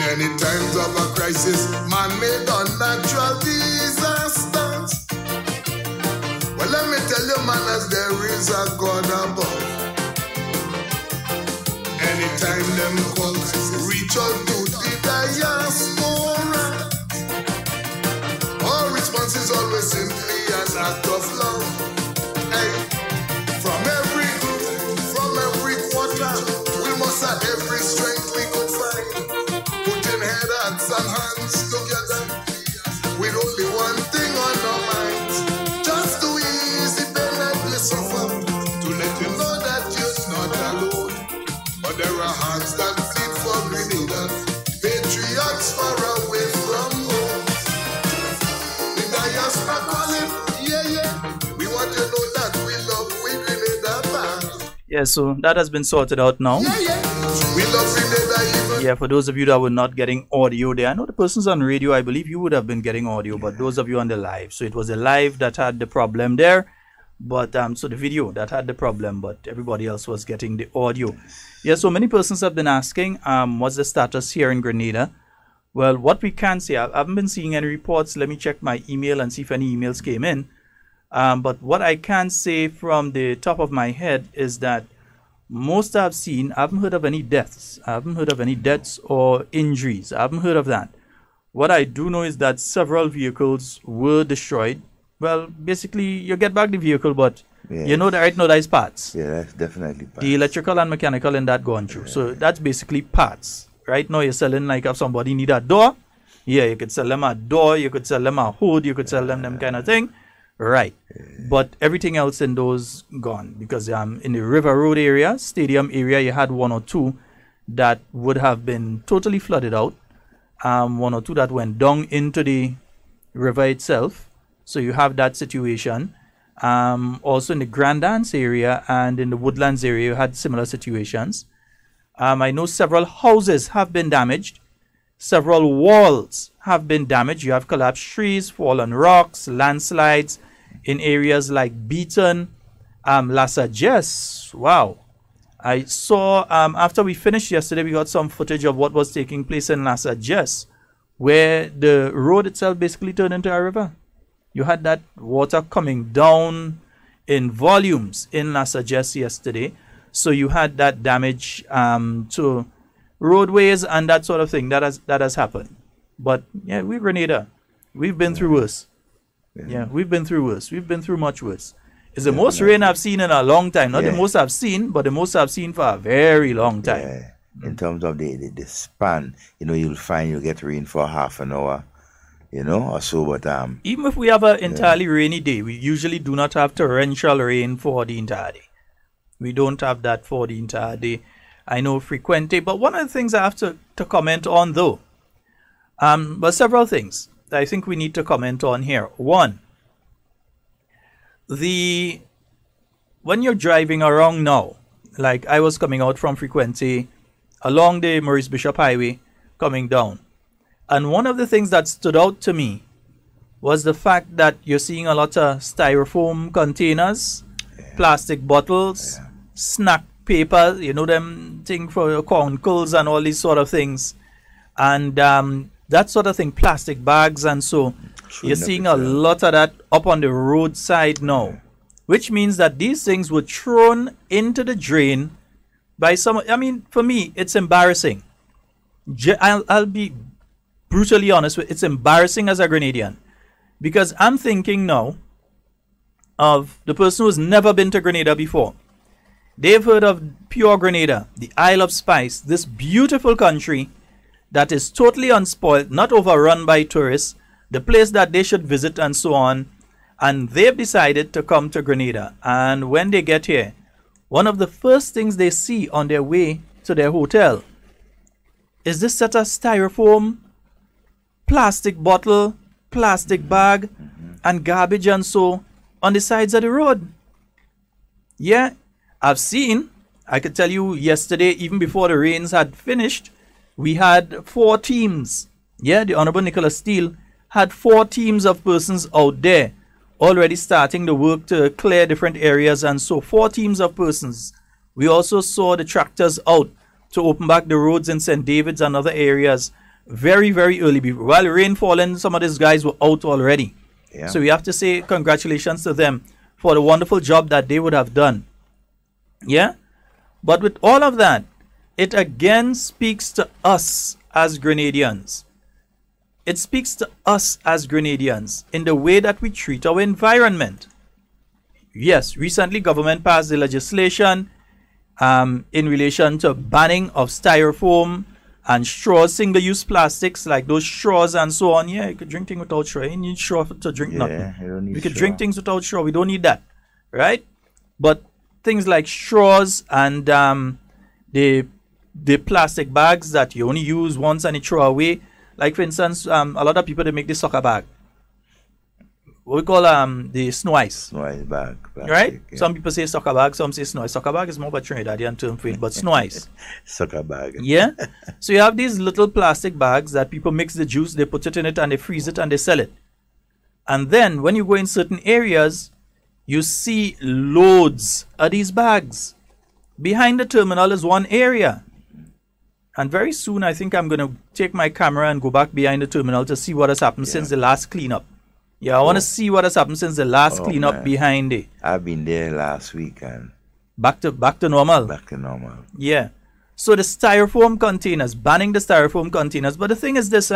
any times of a crisis, man-made or natural disasters. Well, let me tell you, man, as there is a God above. Anytime them calls reach out to the diaspora, our response is always simply an act of love. Hey, from every quarter, we must have every strength we could find, putting heads and hands together with only one thing on our minds, just to ease the pain that we suffer, to let you know that you're not alone. But there are hearts that bleed for Grenada, patriots far away from home. The diaspora calling, yeah, yeah. We want to know that we love Grenada back. Yeah, so that has been sorted out now. Yeah, yeah. We love Grenada even. Yeah, for those of you that were not getting audio there, I know the persons on radio, I believe you would have been getting audio, but those of you on the live. So it was the live that had the problem there. But so the video that had the problem, but everybody else was getting the audio. Yeah, so many persons have been asking, what's the status here in Grenada? Well, what we can say, I haven't been seeing any reports. Let me check my email and see if any emails came in. But what I can say from the top of my head is that most I've seen, I haven't heard of any deaths. I haven't heard of any deaths or injuries. I haven't heard of that. What I do know is that several vehicles were destroyed. Well, basically, you get back the vehicle, but you know that right now that is parts. Yeah, that's definitely parts. The electrical and mechanical in that gone through. So that's basically parts. Right now you're selling, like if somebody need a door, yeah, you could sell them a door, you could sell them a hood, you could sell them kind of thing. Right. But everything else in those gone. Because in the River Road area, stadium area, you had one or two that would have been totally flooded out. One or two that went down into the river itself. So you have that situation. Also in the Grand Dance area and in the Woodlands area, you had similar situations. I know several houses have been damaged. Several walls have been damaged. You have collapsed trees, fallen rocks, landslides in areas like Beaton, La Sagesse. Wow. I saw, after we finished yesterday, we got some footage of what was taking place in La Sagesse, where the road itself basically turned into a river. You had that water coming down in volumes in La Sagesse yesterday. So you had that damage to roadways and that sort of thing. That has happened. But yeah, we're Grenada. We've been through worse. Yeah, we've been through worse. We've been through much worse. It's the most rain I've seen in a long time. Not the most I've seen, but the most I've seen for a very long time. Yeah. In terms of the span, you'll find you get rain for half an hour, or so. But even if we have an entirely rainy day, we usually do not have torrential rain for the entire day. We don't have that for the entire day. I know frequente, but one of the things I have to comment on though, but several things that I think we need to comment on here. One, when you're driving around now, like I was coming out from Frequente along the Maurice Bishop Highway coming down, and one of the things that stood out to me was the fact that you're seeing a lot of styrofoam containers, plastic bottles, snack paper, them thing for your corncles and all these sort of things, and that sort of thing, plastic bags, and so you're seeing a lot of that up on the roadside now, which means that these things were thrown into the drain by someone. I mean, for me, it's embarrassing. I'll be brutally honest with you, it's embarrassing as a Grenadian, because I'm thinking now of the person who's never been to Grenada before. They've heard of pure Grenada, the Isle of Spice, this beautiful country that is totally unspoiled, not overrun by tourists, the place that they should visit and so on. And they've decided to come to Grenada. And when they get here, one of the first things they see on their way to their hotel is this set of styrofoam, plastic bottle, plastic bag, and garbage and so on the sides of the road. Yeah, I could tell you yesterday, even before the rains had finished, we had 4 teams. Yeah, the Honorable Nicholas Steele had 4 teams of persons out there already starting the work to clear different areas, and so 4 teams of persons. We also saw the tractors out to open back the roads in St. David's and other areas very, very early. While rain falling, some of these guys were out already. Yeah. So we have to say congratulations to them for the wonderful job that they would have done. Yeah? But with all of that, it again speaks to us as Grenadians. It speaks to us as Grenadians in the way that we treat our environment. Yes, recently government passed the legislation in relation to banning of styrofoam and straws, single-use plastics like those straws and so on. Yeah, you could drink things without straw. You need straw to drink nothing. You don't need We could straw. drink things without straw. We don't need that, right? But things like straws and the plastic bags that you only use once and you throw away. Like for instance, a lot of people they make the soccer bag. What we call the snow ice. Snow ice bag. Plastic, Right? Yeah. Some people say soccer bag, some say snow ice. Soccer bag is more of a Trinidadian term for it, but snow ice. Soccer bag. Yeah? So you have these little plastic bags that people mix the juice, they put it in it and they freeze it and they sell it. And then when you go in certain areas, you see loads of these bags. Behind the terminal is one area. And very soon I think I'm going to take my camera and go back behind the terminal to see what has happened since the last cleanup. Yeah, I want to see what has happened since the last cleanup man. behind it. I've been there last week and Back to normal. back to normal. Yeah. So the styrofoam containers, banning the styrofoam containers. But the thing is this,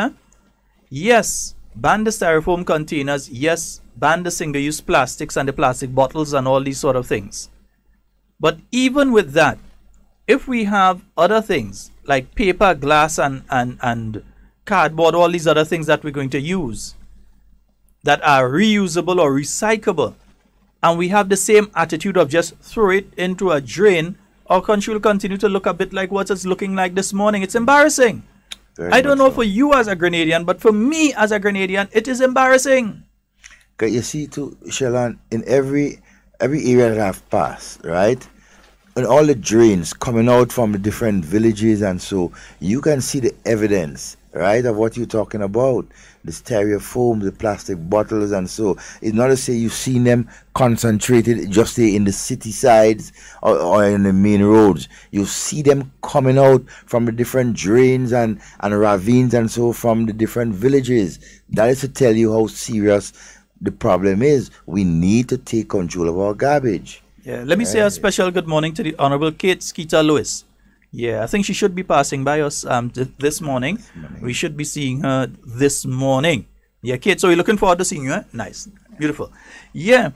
yes, ban the styrofoam containers. Yes, ban the single-use plastics and the plastic bottles and all these sort of things. But even with that, if we have other things like paper, glass, and cardboard, all these other things that we're going to use that are reusable or recyclable, and we have the same attitude of just throw it into a drain, our country will continue to look a bit like what it's looking like this morning. It's embarrassing. I don't know for you as a Grenadian, but for me as a Grenadian, it is embarrassing. Cause you see too, Sheldon, in every area that I've passed, right? And all the drains coming out from the different villages and so you can see the evidence, right, of what you're talking about. The styrofoam, the plastic bottles and so. It's not to say you've seen them concentrated just say in the city sides or in the main roads. You see them coming out from the different drains and ravines and so from the different villages. That is to tell you how serious the problem is. We need to take control of our garbage. Yeah, let me say a special good morning to the Honorable Kate Skeeter Lewis. Yeah, I think she should be passing by us this morning. We should be seeing her this morning. Yeah, Kate, so you're looking forward to seeing you, eh? Nice. Beautiful. Yeah,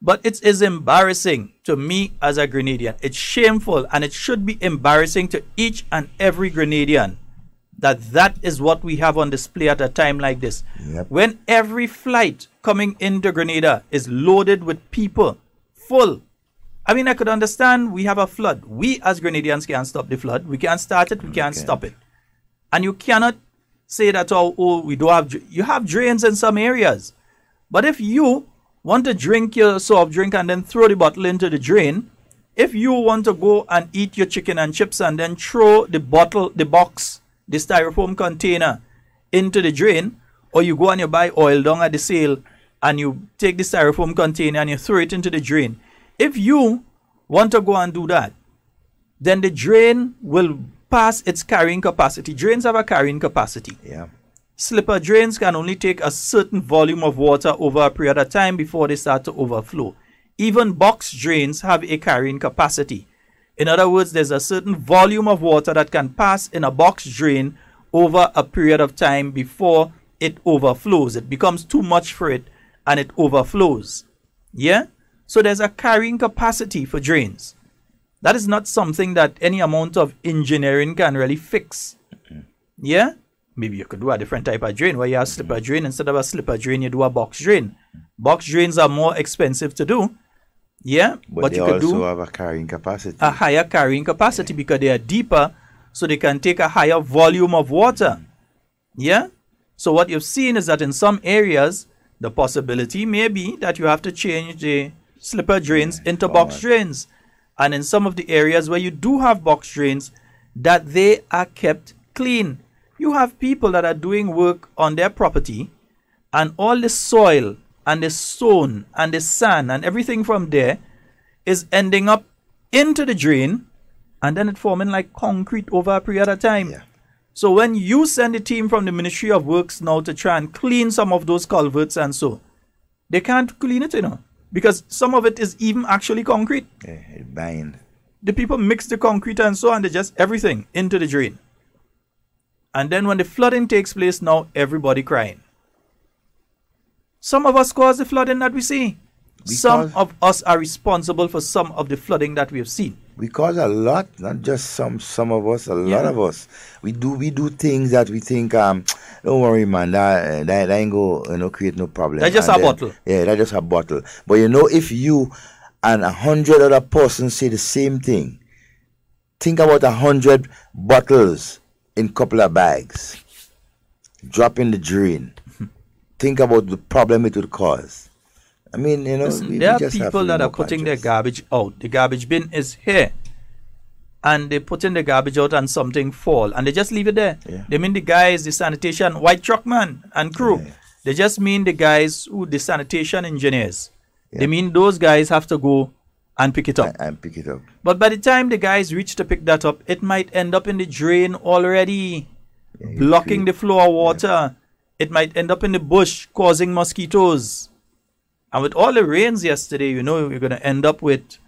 but it is embarrassing to me as a Grenadian. It's shameful and it should be embarrassing to each and every Grenadian that is what we have on display at a time like this. Yep. When every flight coming into Grenada is loaded with people, full. I mean, I could understand we have a flood. We as Grenadians can't stop the flood. We can't start it. We can't stop it. And you cannot say that, oh, we don't have... You have drains in some areas. But if you want to drink your soft drink and then throw the bottle into the drain, if you want to go and eat your chicken and chips and then throw the bottle, the box, the styrofoam container into the drain, or you go and you buy oil down at the sale and you take the styrofoam container and you throw it into the drain, if you want to go and do that, then the drain will pass its carrying capacity. Drains have a carrying capacity. Yeah. Slipper drains can only take a certain volume of water over a period of time before they start to overflow. Even box drains have a carrying capacity. In other words, there's a certain volume of water that can pass in a box drain over a period of time before it overflows. It becomes too much for it and it overflows. Yeah? So there's a carrying capacity for drains. That is not something that any amount of engineering can really fix. Yeah? Maybe you could do a different type of drain where you have a slipper drain. Instead of a slipper drain, you do a box drain. Box drains are more expensive to do. Yeah? But you they could do also have a carrying capacity. a higher carrying capacity because they are deeper, so they can take a higher volume of water. Yeah? So what you've seen is that in some areas, the possibility may be that you have to change the slipper drains into box drains. And in some of the areas where you do have box drains, that they are kept clean. You have people that are doing work on their property, and all the soil and the stone and the sand and everything from there is ending up into the drain, and then it forming like concrete over a period of time. Yeah. So when you send a team from the Ministry of Works now to try and clean some of those culverts and so, they can't clean it, because some of it is even actually concrete. Yeah, it bind. The people mix the concrete and so, and they just everything into the drain. And then when the flooding takes place now, everybody crying. Some of us cause the flooding that we see. Some of us are responsible for some of the flooding that we have seen. We cause a lot, not just some of us, a lot of us. We do things that we think, don't worry, man, that ain't go, create no problem. That's just a bottle. Yeah, that's just a bottle. But if you and 100 other persons say the same thing, think about 100 bottles in couple of bags, drop in the drain. Think about the problem it would cause. I mean, listen, there are people that are putting their garbage out. The garbage bin is here. And they putting the garbage out and something fall. And they just leave it there. Yeah. They mean the guys, the sanitation, white truck man and crew. Yeah. They just mean the guys the sanitation engineers. Yeah. They mean those guys have to go and pick it up. And pick it up. But by the time the guys reach to pick that up, it might end up in the drain already. Blocking the flow of water. Yeah. It might end up in the bush, causing mosquitoes. And with all the rains yesterday, you're going to end up with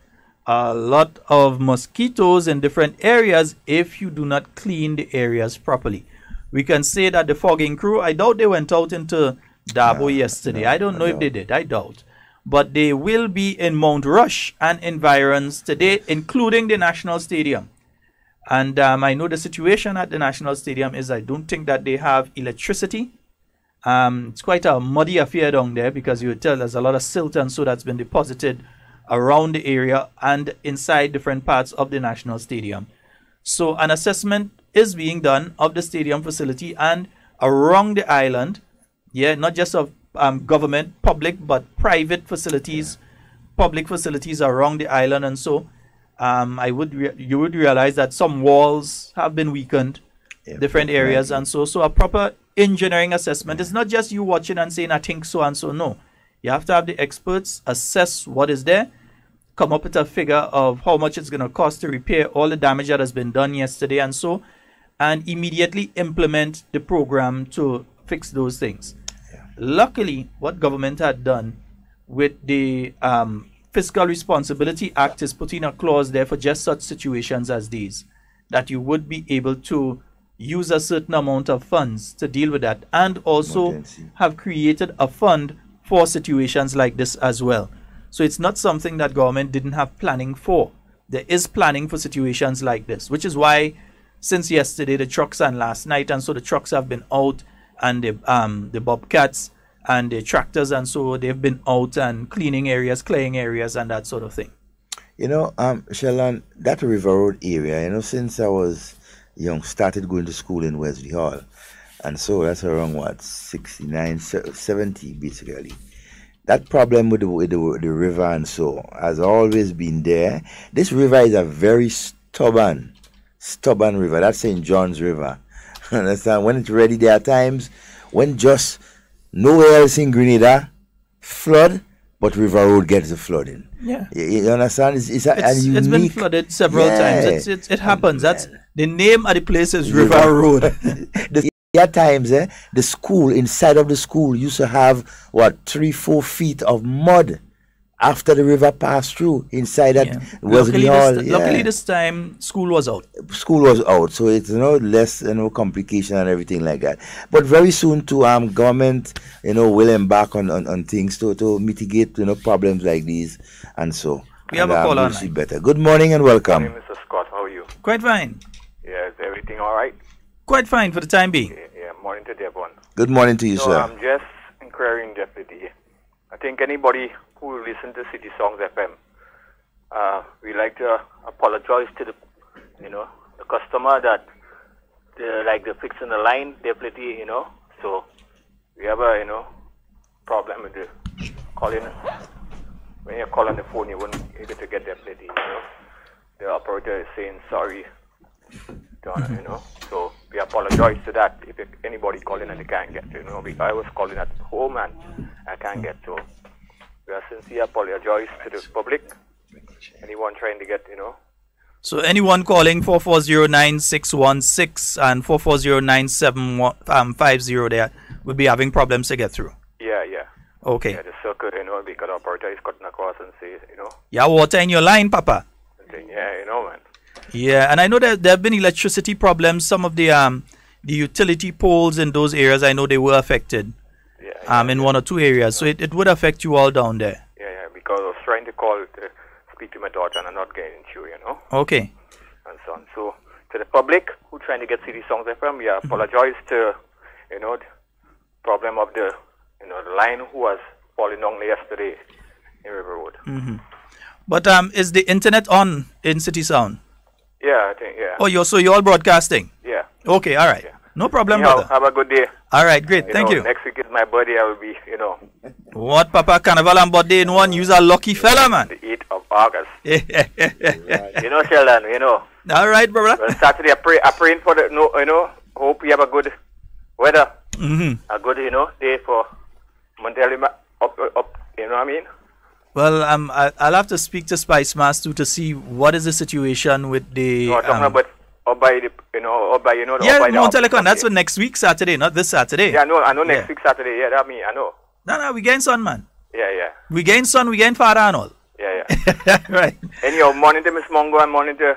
a lot of mosquitoes in different areas if you do not clean the areas properly. We can say that the fogging crew, I doubt they went out into Dabo yesterday. I don't know if they did. I doubt. But they will be in Mount Rush and environs today, including the National Stadium. And I know the situation at the National Stadium is I don't think that they have electricity. It's quite a muddy affair down there because you would tell there's a lot of silt and so that's been deposited around the area and inside different parts of the National Stadium. So an assessment is being done of the stadium facility and around the island. Yeah, not just of government, public, but private facilities, public facilities around the island. And so you would realize that some walls have been weakened, different areas. And so a proper engineering assessment. It's not just you watching and saying, I think so and so. No. You have to have the experts assess what is there, come up with a figure of how much it's going to cost to repair all the damage that has been done yesterday and so, and immediately implement the program to fix those things. Yeah. Luckily, what government had done with the Fiscal Responsibility Act is putting a clause there for just such situations as these, that you would be able to use a certain amount of funds to deal with that, and also have created a fund for situations like this as well. So it's not something that government didn't have planning for. There is planning for situations like this, which is why since yesterday the trucks and last night, and so the trucks have been out, and the bobcats and the tractors, and so they've been out and cleaning areas, clearing areas, and that sort of thing. Sheldon, that River Road area, since I was young, started going to school in Wesley Hall, and so that's around 69, 70 basically. That problem with the river and so has always been there. This river is a very stubborn river. That's St. John's River. Understand? When it's ready, there are times when just nowhere else in Grenada flood, but River Road gets the flooding. Yeah, you understand? It's been flooded several times. It happens. That's the name of the place is River Road. There are times the school, inside of the school, used to have 3-4 feet of mud after the river passed through inside that Wesley Hall. Luckily this time school was out. School was out, so it's less complication and everything like that. But very soon too, government will embark on things to mitigate problems like these, and so we have a call on. Better. Good morning and welcome. Good morning, Mr. Scott. How are you? Quite fine. Yeah, is everything all right? Quite fine for the time being. Yeah, morning to Devon. Good morning to you, sir. I'm just inquiring, Deputy. I think anybody who listens to City Songs FM, we like to apologize to the customer that they're fixing the line, Deputy. So we have a problem with the calling. When you call on the phone, you won't able to get Deputy. The operator is saying sorry. So we apologize to that if anybody calling and they can't get to, I was calling at home and I can't get to. We are sincere apologize to the public. Anyone trying to get, So anyone calling 4409616 and 4409750 there will be having problems to get through. Yeah. Okay. Yeah, the circuit, because the operator is cutting across and say, Yeah, water in your line, Papa. Yeah, man. Yeah, and I know that there have been electricity problems. Some of the utility poles in those areas, I know they were affected. In one or two areas. So it would affect you all down there. Yeah, because I was trying to call to speak to my daughter and I'm not getting through, Okay. And so on. So to the public who trying to get City Songs FM, we apologize to, the problem of the line who was falling down yesterday in River Road. But is the internet on in City Sound? Yeah, I think, yeah. Oh, you're all broadcasting? Yeah. Okay, all right. Yeah. No problem, brother. Have a good day. All right, great. Thank you. Next week is my birthday. I will be, What, Papa? Carnival and birthday in one. You're a lucky fella, man. The 8th of August. Sheldon, All right, brother. Well, Saturday, I praying for hope we have a good weather. A good, day for Montelima up, you know what I mean? Well, I'll have to speak to Spice Master to see what is the situation with the... No, talking about the Mount Telecom, that's for next week Saturday, not this Saturday. Yeah, I know next week Saturday. Yeah, that I know. No, we getting sun, man. Yeah. We getting sun, we getting father and all. Yeah. Right. Anyhow, morning to Miss Mongo and morning to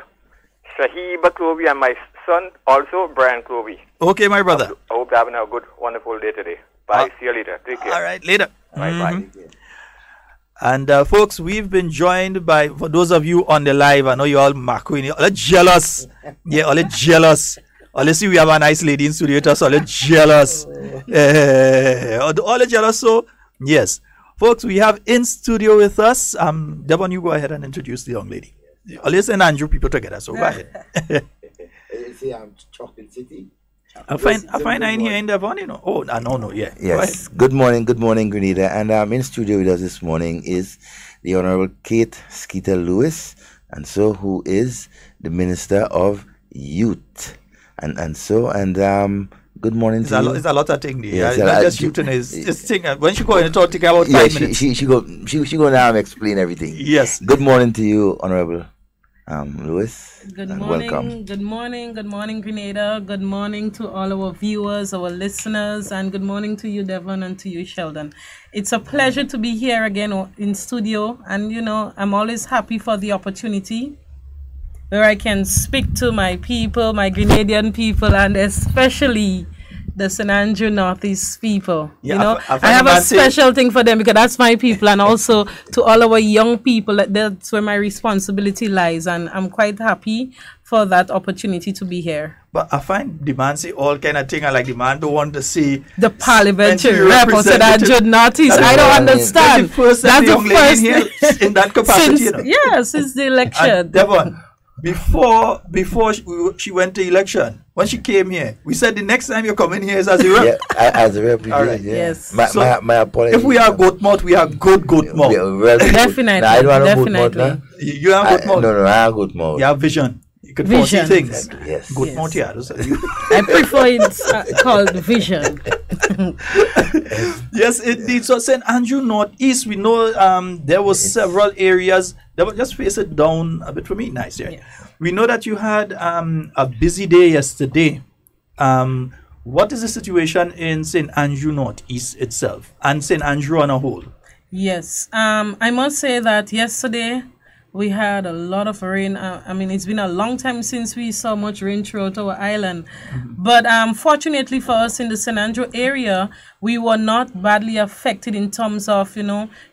Shahiba Clovey and my son, also Brian Clovey. Okay, my brother. I hope you're having a good, wonderful day today. Bye. See you later. Take care. All right, later. Bye. And folks, we've been joined by, for those of you on the live, I know you're all macroing, all jealous. Yeah, all jealous. All see we have a nice lady in studio with us, all jealous. All jealous, so yes. Folks, we have in studio with us, Devon, you go ahead and introduce the young lady. Always and Andrew people together, so go ahead. See, I'm Chocolate City. I find I here in Devon, Oh, no, yeah. Yes. Good morning, Grenada. And in studio with us this morning is the Honorable Kate Skeeter Lewis, and so who is the Minister of Youth. And good morning to you. It's a lot of things there. Yes, Not just youth and this thing. When she go in and talk about 5 minutes. She go now and explain everything. Yes. Good morning to you, Honorable Lewis. Good morning. Welcome. Good morning, Grenada. Good morning to all our viewers, our listeners, and good morning to you, Devon, and to you, Sheldon. It's a pleasure to be here again in studio, and I'm always happy for the opportunity where I can speak to my people, my Grenadian people, and especially the St. Andrew Northeast people. Yeah, I have a special thing for them because that's my people, and also to all our young people, that's where my responsibility lies, and I'm quite happy for that opportunity to be here. But I find the man say all kind of thing, and like the man don't want to see the parliamentary rep of St. Andrew Northeast. I don't understand. That's the first here in that capacity. Since the election. Devon, before she went to election, when she came here, we said the next time you're coming here is as a rep. Yeah, as a rep. All right. Yeah. Yes. My apologies. If we are goat mouth, we are good goat mouth. Definitely. No, I don't have goat mouth. No? You have goat mouth. No, I have goat mouth. You have vision. You could foresee things. Exactly, yes. Goat mouth, yeah. I prefer it's called vision. Yes, indeed. So St. Andrew Northeast, we know there were several areas. Just face it down a bit for me. Nice, yeah. We know that you had a busy day yesterday. What is the situation in St. Andrew Northeast itself and St. Andrew on a whole? Yes, I must say that yesterday we had a lot of rain. It's been a long time since we saw much rain throughout our island. But fortunately for us in the St. Andrew area, we were not badly affected in terms of,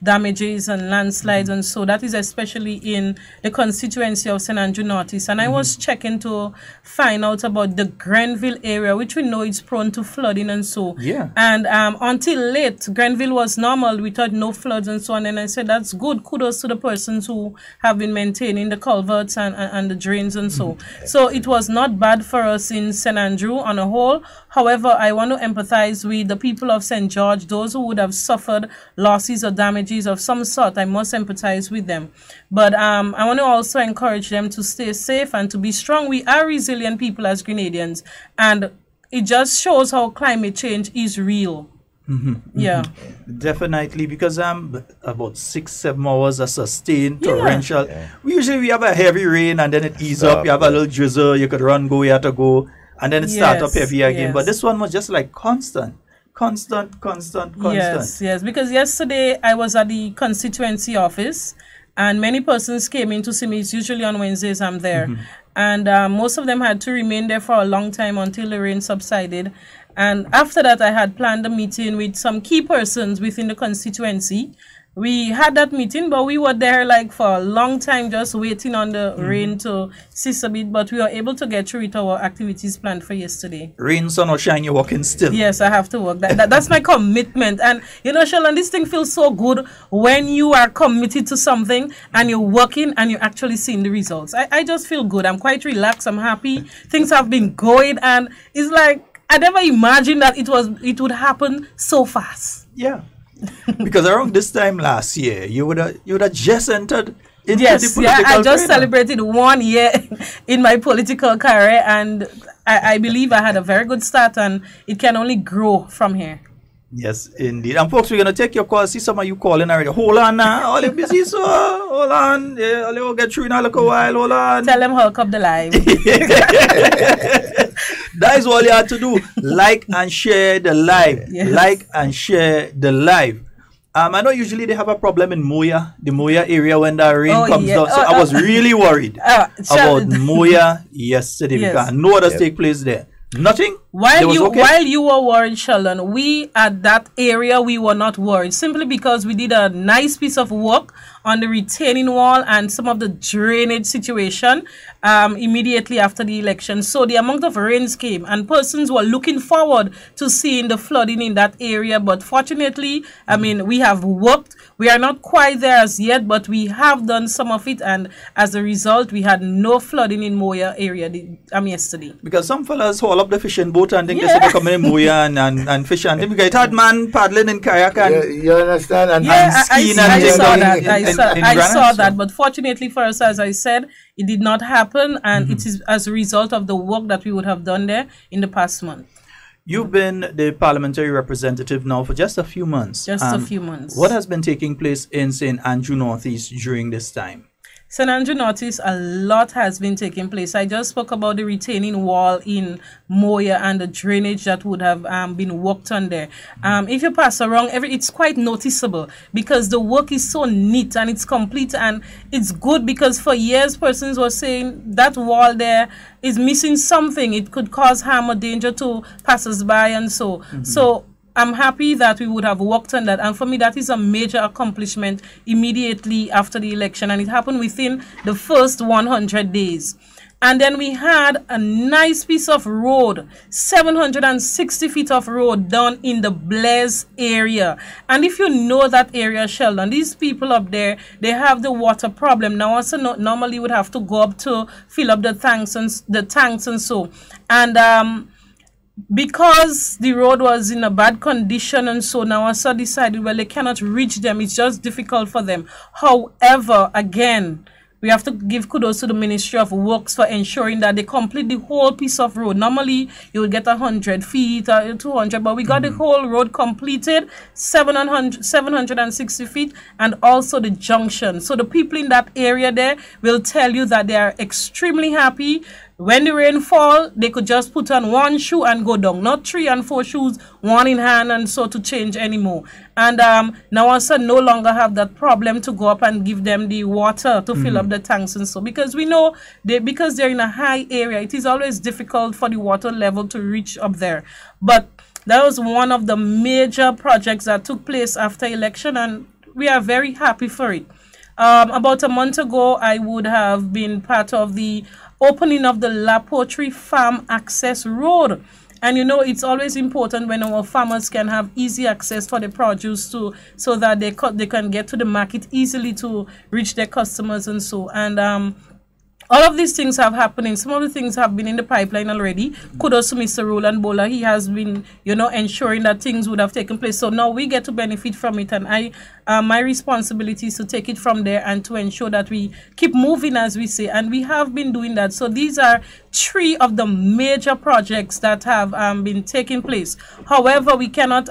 damages and landslides. And so that is especially in the constituency of St. Andrew Northeast. And I was checking to find out about the Grenville area, which we know is prone to flooding and so. Yeah. And until late, Grenville was normal. We thought no floods and so on. And I said, that's good. Kudos to the persons who have been maintaining the culverts and the drains and so. So it was not bad for us in St. Andrew on a whole. However, I want to empathize with the people of St. George, those who would have suffered losses or damages of some sort. I must empathize with them. But I want to also encourage them to stay safe and to be strong. We are resilient people as Grenadians, and it just shows how climate change is real. Yeah. Definitely, because about 6-7 hours of sustained torrential. We have a heavy rain and then it ease up. You have a little drizzle. You could run, go, you have to go, and then it start up heavy again. But this one was just like constant. Yes, because yesterday I was at the constituency office and many persons came in to see me. It's usually on Wednesdays I'm there. And most of them had to remain there for a long time until the rain subsided. And after that, I had planned a meeting with some key persons within the constituency. We had that meeting, but we were there like for a long time just waiting on the rain to cease a bit. But we were able to get through with our activities planned for yesterday. Rain, sun or shine, you're working still. Yes, I have to work. That's my commitment. And you know, Sheldon, this thing feels so good when you are committed to something and you're working and you're actually seeing the results. I just feel good. I'm quite relaxed. I'm happy. Things have been going and it's like I never imagined that it would happen so fast. Yeah. Because around this time last year, you would have just entered into the political I just career. celebrated 1 year in my political career, and I believe I had a very good start, and it can only grow from here. Yes, indeed. And folks, we're going to take your call. See some of you calling already. Hold on now. All you busy, so hold on. Yeah, I'll you get through in a little while. Hold on. Tell them hook up the live. That is all you have to do. Like and share the live. Yes. Like and share the live. I know usually they have a problem in Moya, the Moya area when the rain comes down. So I was really worried about Moya yesterday because no others take place there. Nothing. While you were worried, Sheldon, we at that area we were not worried simply because we did a nice piece of work on the retaining wall and some of the drainage situation immediately after the election. So the amount of rains came and persons were looking forward to seeing the flooding in that area. But fortunately, I mean, we have worked. We are not quite there as yet, but we have done some of it. And as a result, we had no flooding in Moya area yesterday. Because some fellas haul up the fishing boat and think they're coming in Moya and fish and because it had man paddling in kayak and you understand and skiing I saw that, but fortunately for us, as I said, it did not happen, and it is as a result of the work that we would have done there in the past month. You've been the parliamentary representative now for just a few months. Just a few months. What has been taking place in St. Andrew Northeast during this time? St. Andrew Northeast, a lot has been taking place. I just spoke about the retaining wall in Moya and the drainage that would have been worked on there. If you pass around, it's quite noticeable because the work is so neat and it's complete, and it's good because for years persons were saying that wall there is missing something. It could cause harm or danger to passers-by and so. So I'm happy that we would have worked on that, and for me that is a major accomplishment immediately after the election, and it happened within the first 100 days. And then we had a nice piece of road, 760 feet of road done in the Blaise area. And if you know that area, Sheldon, these people up there, they have the water problem. Now also normally would have to go up to fill up the tanks and so. And because the road was in a bad condition and so now also decided, well, they cannot reach them. It's just difficult for them. However, again, we have to give kudos to the Ministry of Works for ensuring that they complete the whole piece of road. Normally, you would get 100 feet or 200, but we got the whole road completed, 760 feet, and also the junction. So the people in that area there will tell you that they are extremely happy. When the rain fall, they could just put on one shoe and go down, not 3 and 4 shoes, one in hand and so to change anymore. And now also no longer have that problem to go up and give them the water to fill up the tanks and so, because we know because they're in a high area, it is always difficult for the water level to reach up there. But that was one of the major projects that took place after election, and we are very happy for it. About a month ago, I would have been part of the opening of the La Poterie Farm Access Road. And you know, it's always important when our farmers can have easy access for the produce so that they can get to the market easily to reach their customers and so. And all of these things have happening. Some of the things have been in the pipeline already. Kudos to Mr. Roland Bola. He has been, ensuring that things would have taken place. So now we get to benefit from it, and my responsibility is to take it from there and to ensure that we keep moving, as we say, and we have been doing that. So these are 3 of the major projects that have been taking place. However, we cannot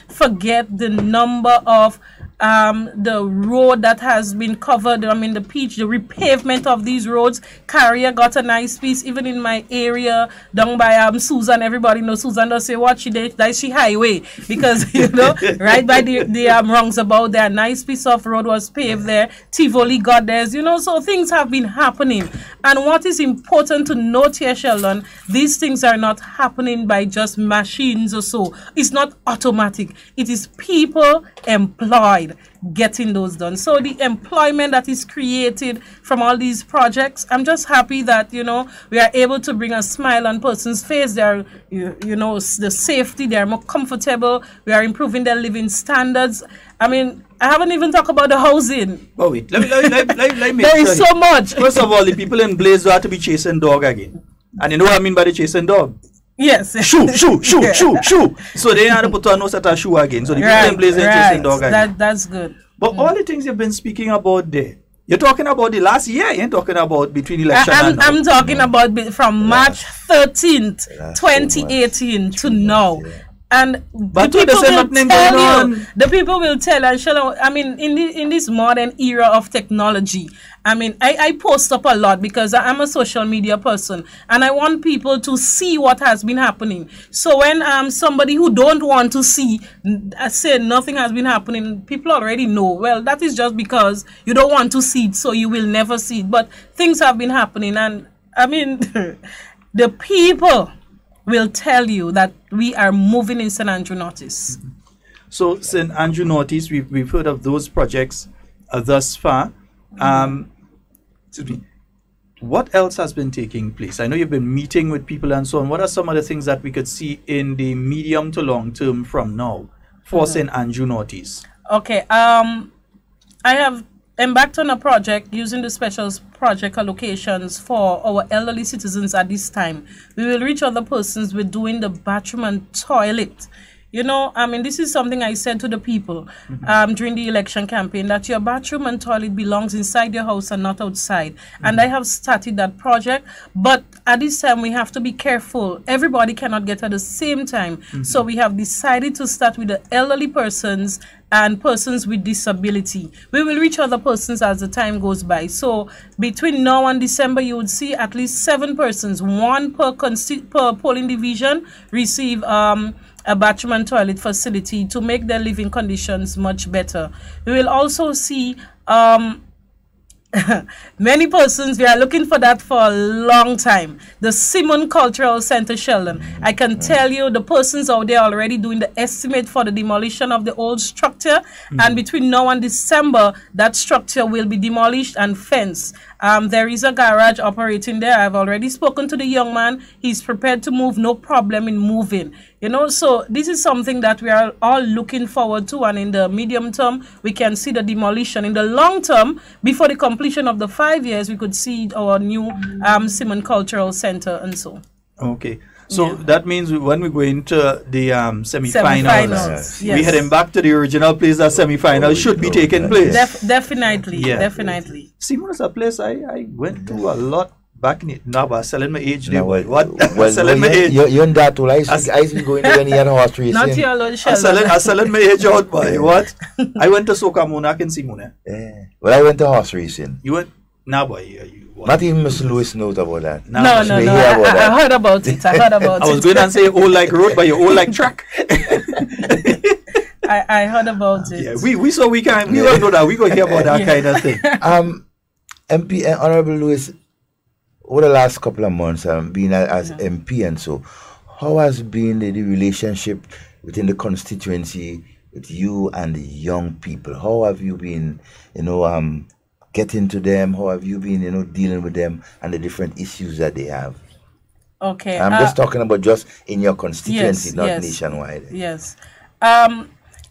forget the number of the road that has been covered. the repavement of these roads. Carrier got a nice piece. Even in my area down by Susan, everybody knows Susan does say what she did, that she highway, because right by the roundabout there, a nice piece of road was paved there. Tivoli got theirs, so things have been happening. And what is important to note here, Sheldon, these things are not happening by just machines or so. It's not automatic. It is people employed getting those done. So the employment that is created from all these projects, I'm just happy that we are able to bring a smile on person's face. They are the safety, they are more comfortable. We are improving their living standards. I haven't even talked about the housing. Oh wait, let me there is so much. First of all, the people in Blaze do have to be chasing dog again, and you know what I mean by the chasing dog. Yes. Shoe. So they had to put on no set of shoe again. So the people in Blaze are chasing dog again. That's good. But all the things you've been speaking about there, you're talking about the last year. You ain't talking about between election and now. I'm talking about from March 13th, 2018 to now. And but the people will tell you, in this modern era of technology, I post up a lot because I'm a social media person and I want people to see what has been happening. So when somebody who don't want to see say nothing has been happening, people already know. Well, that is just because you don't want to see it, so you will never see it. But things have been happening, and the people will tell you that we are moving in St. Andrew Northeast. So St. Andrew Northeast, we've heard of those projects thus far. Excuse me. What else has been taking place? I know you've been meeting with people and so on. What are some of the things that we could see in the medium to long term from now for St. Andrew Northeast? Okay. I have embarked on a project using the special project allocations for our elderly citizens at this time. We will reach other persons with doing the bathroom and toilet. This is something I said to the people during the election campaign, that your bathroom and toilet belongs inside your house and not outside. And I have started that project. But at this time, we have to be careful. Everybody cannot get at the same time. So we have decided to start with the elderly persons and persons with disability. We will reach other persons as the time goes by. So between now and December, you would see at least 7 persons, 1 per polling division, receive a bathroom and toilet facility to make their living conditions much better. We will also see many persons, we are looking for that for a long time. The Simon Cultural Center, Sheldon. I can tell you the persons out there already doing the estimate for the demolition of the old structure. And between now and December, that structure will be demolished and fenced. There is a garage operating there. I've already spoken to the young man. He's prepared to move, no problem in moving. So this is something that we are all looking forward to. And in the medium term, we can see the demolition. In the long term, before the completion of the 5 years, we could see our new Simon Cultural Center and so. Okay. So that means when we go into the semi-finals, yes. we heading back to the original place that semi-final should be taking place. Definitely, definitely. Simon is a place I went to a lot back in it. Now, but selling my age. Well, selling my age. You're in that too. I used to go in when he had a horse racing. Not your alone, Sheldon. I'm selling my age out, boy. What? I went to Soca Monarch in Simone. Well, I went to horse racing. You went? Nah, boy. You not even Mr. Lewis knows about that. No. I heard about it. I was going to say old like road, but you old like track. I heard about it. Yeah, we all know that. We gonna hear about that kind of thing. MP Honorable Lewis, over the last couple of months, being as MP and so, how has been the relationship within the constituency with you and the young people? How have you been, getting to them? How have you been, dealing with them and the different issues that they have? Okay. I'm just talking about just in your constituency, not nationwide. Yes.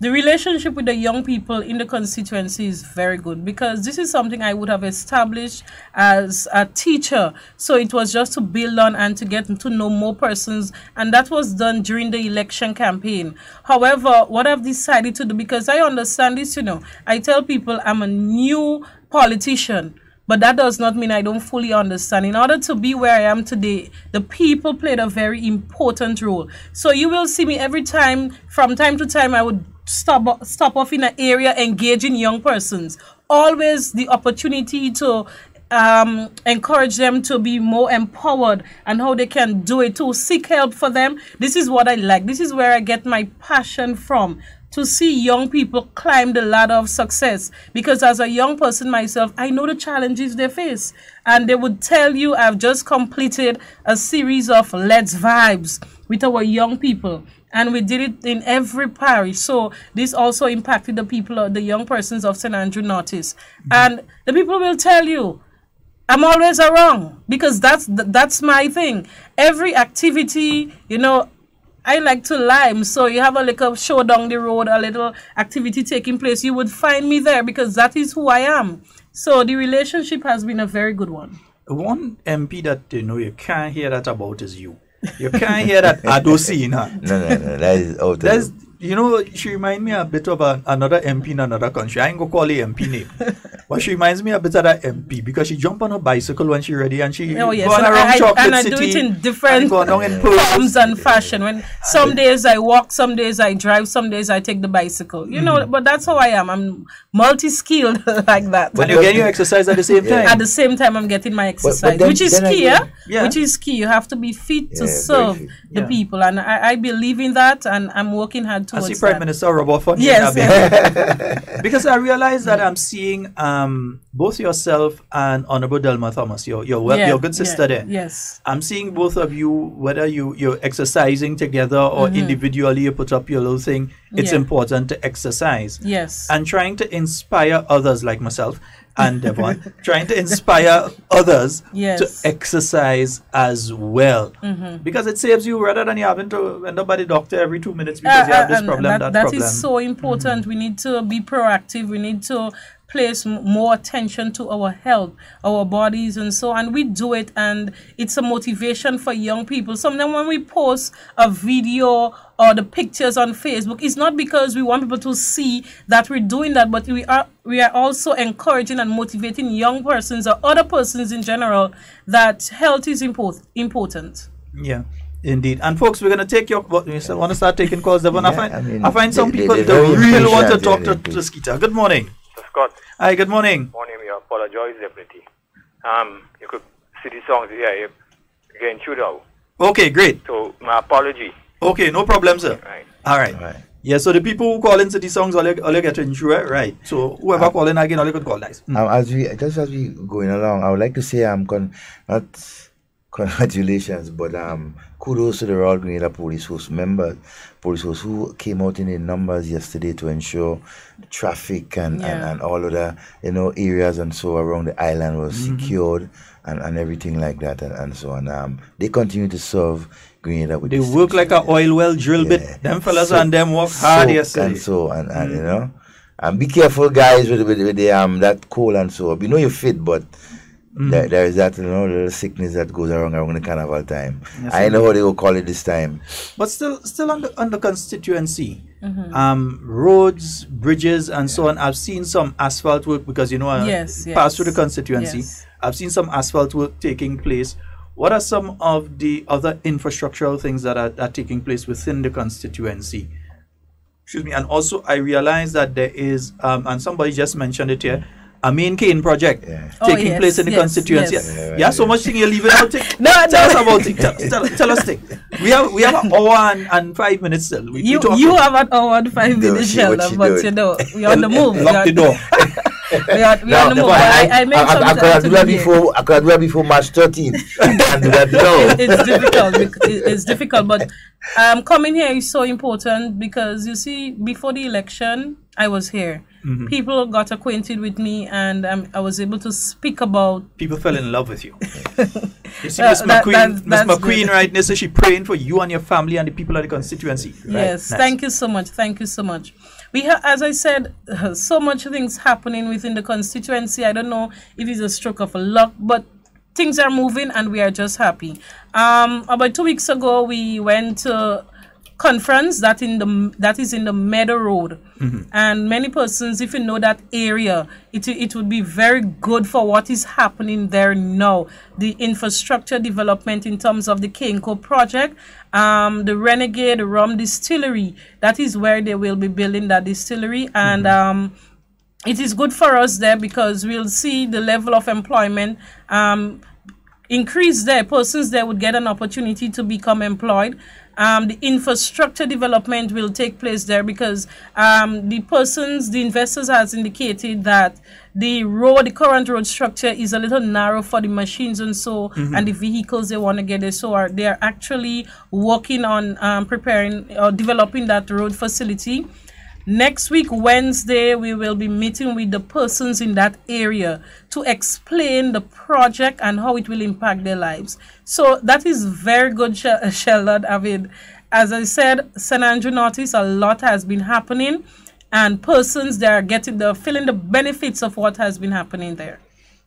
The relationship with the young people in the constituency is very good, because this is something I would have established as a teacher. So it was just to build on and to get to know more persons, and that was done during the election campaign. However, what I've decided to do, because I understand this, I tell people I'm a new politician, but that does not mean I don't fully understand. In order to be where I am today, the people played a very important role. So you will see me every time, from time to time, I would stop off in an area engaging young persons. Always the opportunity to encourage them to be more empowered and how they can do it, to seek help for them. This is what I like. This is where I get my passion from, to see young people climb the ladder of success. Because as a young person myself, I know the challenges they face. And they would tell you, I've just completed a series of Let's Vibes with our young people. And we did it in every parish. So this also impacted the people, the young persons of St. Andrew Northeast. And the people will tell you, I'm always around, because that's my thing. Every activity, I like to lime, so you have a little show down the road, a little activity taking place, you would find me there, because that is who I am. So the relationship has been a very good one. One MP that you can't hear that about is you. You can't hear that Adosi in her. No, that is out there. She reminds me a bit of another MP in another country. I ain't gonna call her MP name. But she reminds me a bit of that MP, because she jump on a bicycle when she ready, and she go around Chocolate and I City. Do it in different forms and fashion. When some days I walk, some days I drive, some days I take the bicycle. But that's how I am. I'm multi-skilled like that. But you get your exercise at the same time. At the same time, I'm getting my exercise, which is key. Which is key. You have to be fit to serve the people, and I believe in that, and I'm working hard towards that. I see Prime Minister Robert Funny. Yes. Because I realize that I'm seeing both yourself and Honorable Delma Thomas, your good sister there. Yes. I'm seeing both of you, whether you're exercising together or individually you put up your little thing, it's important to exercise. Yes. And trying to inspire others like myself and Devon, trying to inspire others to exercise as well. Because it saves you, rather than you having to end up by the doctor every 2 minutes because you have this problem, that problem. That is so important. We need to be proactive. We need to place more attention to our health, our bodies, and so on. We do it, and it's a motivation for young people. Sometimes when we post a video or the pictures on Facebook, it's not because we want people to see that we're doing that, but we are also encouraging and motivating young persons or other persons in general that health is important. Yeah. Indeed. And folks, we're going to take your... You want to start taking calls, Devon? I find some people that really want to talk to Skeeter. Good morning. Scott. Hi, good morning. Morning, we apologize, Deputy. You could see the songs here again through now. Okay, great. So, my apology. Okay, no problem, sir. Right. All right. Yeah, so the people who call into these songs, all you get to ensure, right? So, whoever call in again, all you could call nice. As we going along, I would like to say not congratulations, but kudos to the Royal Grenada Police Force members, police force who came out in the numbers yesterday to ensure traffic and all other areas and so around the island was secured and everything like that and so on. They continue to serve Grenada with. They work like an oil well drill bit. Them fellas and them work hard yesterday. And so and and be careful, guys, with the that cold and so. We know you're fit, but. There is that little sickness that goes around the carnival time. Yes, I know how they will call it this time. But still on the constituency, roads, bridges, and so on. I've seen some asphalt work because pass through the constituency. Yes. I've seen some asphalt work taking place. What are some of the other infrastructural things that are taking place within the constituency? Excuse me. And also, I realize that there is, and somebody just mentioned it here, a main cane project taking place in the constituency. Yes. So much thing you're leaving out. Tell us about it. Tell us thing. We have an hour and 5 minutes still. You have an hour and 5 minutes, Sheldon, but we're on the move. Lock the door. we're on the move. I could do that before March 13th. It's difficult, but coming here is so important because you see, before the election, I was here. People got acquainted with me, and I was able to speak about. People fell in love with you. You see, Miss McQueen, right now, so she's praying for you and your family and the people of the constituency. Right? Yes, nice. Thank you so much. as I said, so much things happening within the constituency. I don't know if it's a stroke of luck, but things are moving and we are just happy. About 2 weeks ago, we went to conference that is in the Meadow Road, and many persons, if you know that area, it would be very good for what is happening there now. The infrastructure development in terms of the Kenko project, the Renegade Rum Distillery, that is where they will be building that distillery, and it is good for us there because we'll see the level of employment increase there. Persons there would get an opportunity to become employed. The infrastructure development will take place there because the investors has indicated that the current road structure is a little narrow for the machines and so, and the vehicles they want to get there. So they are actually working on preparing or developing that road facility. Next week, Wednesday, we will be meeting with the persons in that area to explain the project and how it will impact their lives. So that is very good, Sheldon. I mean, as I said, St. Andrew Northeast, a lot has been happening, and persons, they're feeling the benefits of what has been happening there.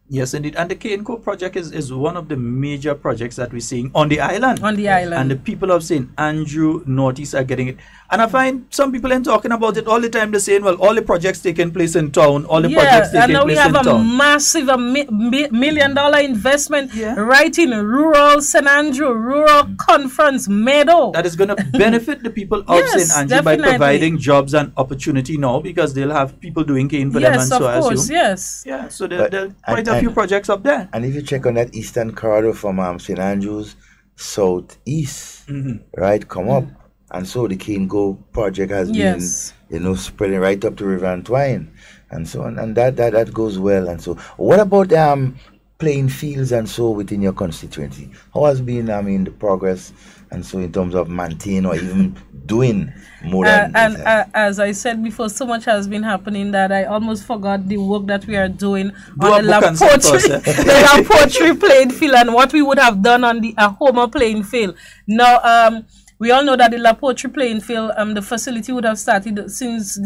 Yes, indeed. And the Kenko project is one of the major projects that we're seeing on the island. On the island. And the people of St. Andrew Northeast are getting it. And I find some people ain't talking about it all the time. They're saying, well, all the projects taking place in town, all the projects taking place in town. Yeah, and now we have a massive $1 million investment right in rural St. Andrew, rural conference meadow. That is going to benefit the people of St. Andrew by providing jobs and opportunity now, because they'll have people doing cane for them and so I assume. Yes, yeah, so there are quite a few projects up there. And if you check on that eastern corridor from St. Andrews southeast, right, come up. And so the Kenko project has been, spreading right up to River and Twine, and so on, and that goes well. And so, what about playing fields and so within your constituency? How has been, the progress, and so in terms of maintaining or even doing more than as I said before, so much has been happening that I almost forgot the work that we are doing on the La Poetry playing field and what we would have done on the Homer playing field. Now, we all know that the La Poetry playing field, the facility would have started since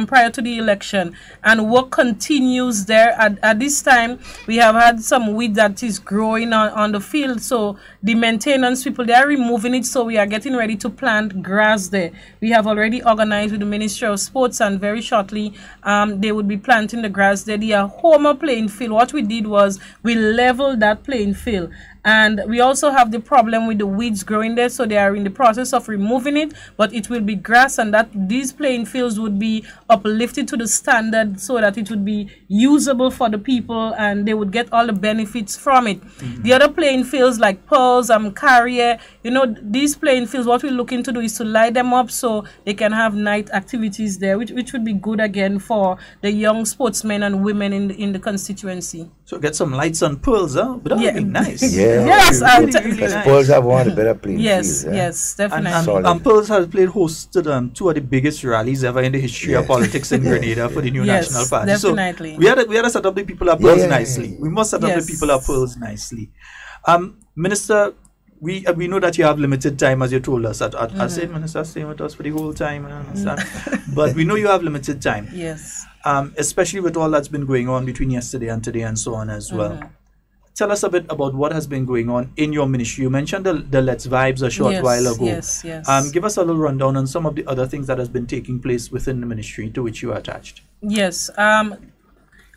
prior to the election, and work continues there. At this time, we have had some weed that is growing on the field, so the maintenance people, they are removing it, so we are getting ready to plant grass there. We have already organized with the Ministry of Sports, and very shortly they would be planting the grass there. The Homer playing field, what we did was we leveled that playing field. And we also have the problem with the weeds growing there, so they are in the process of removing it, but it will be grass, and that these playing fields would be uplifted to the standard so that it would be usable for the people and they would get all the benefits from it. The other playing fields like Pearls, Carrier, these playing fields, what we're looking to do is to light them up so they can have night activities there, which would be good again for the young sportsmen and women in the constituency. So get some lights on Pearls, huh? But that would be nice. Yes, really nice. Pearls have one of the better playing fields. Yes, definitely. And Pearls has hosted two of the biggest rallies ever in the history of politics in Grenada for the new National Party. Definitely. So we had to set up the people at Pearls nicely. We must set up the people at Pearls nicely. Minister, we know that you have limited time, as you told us. I said, Minister, stay with us for the whole time. I understand. But we know you have limited time. Yes. Especially with all that's been going on between yesterday and today and so on as well. Tell us a bit about what has been going on in your ministry. You mentioned the Let's Vibes a short while ago. Yes. Give us a little rundown on some of the other things that has been taking place within the ministry to which you are attached. Yes.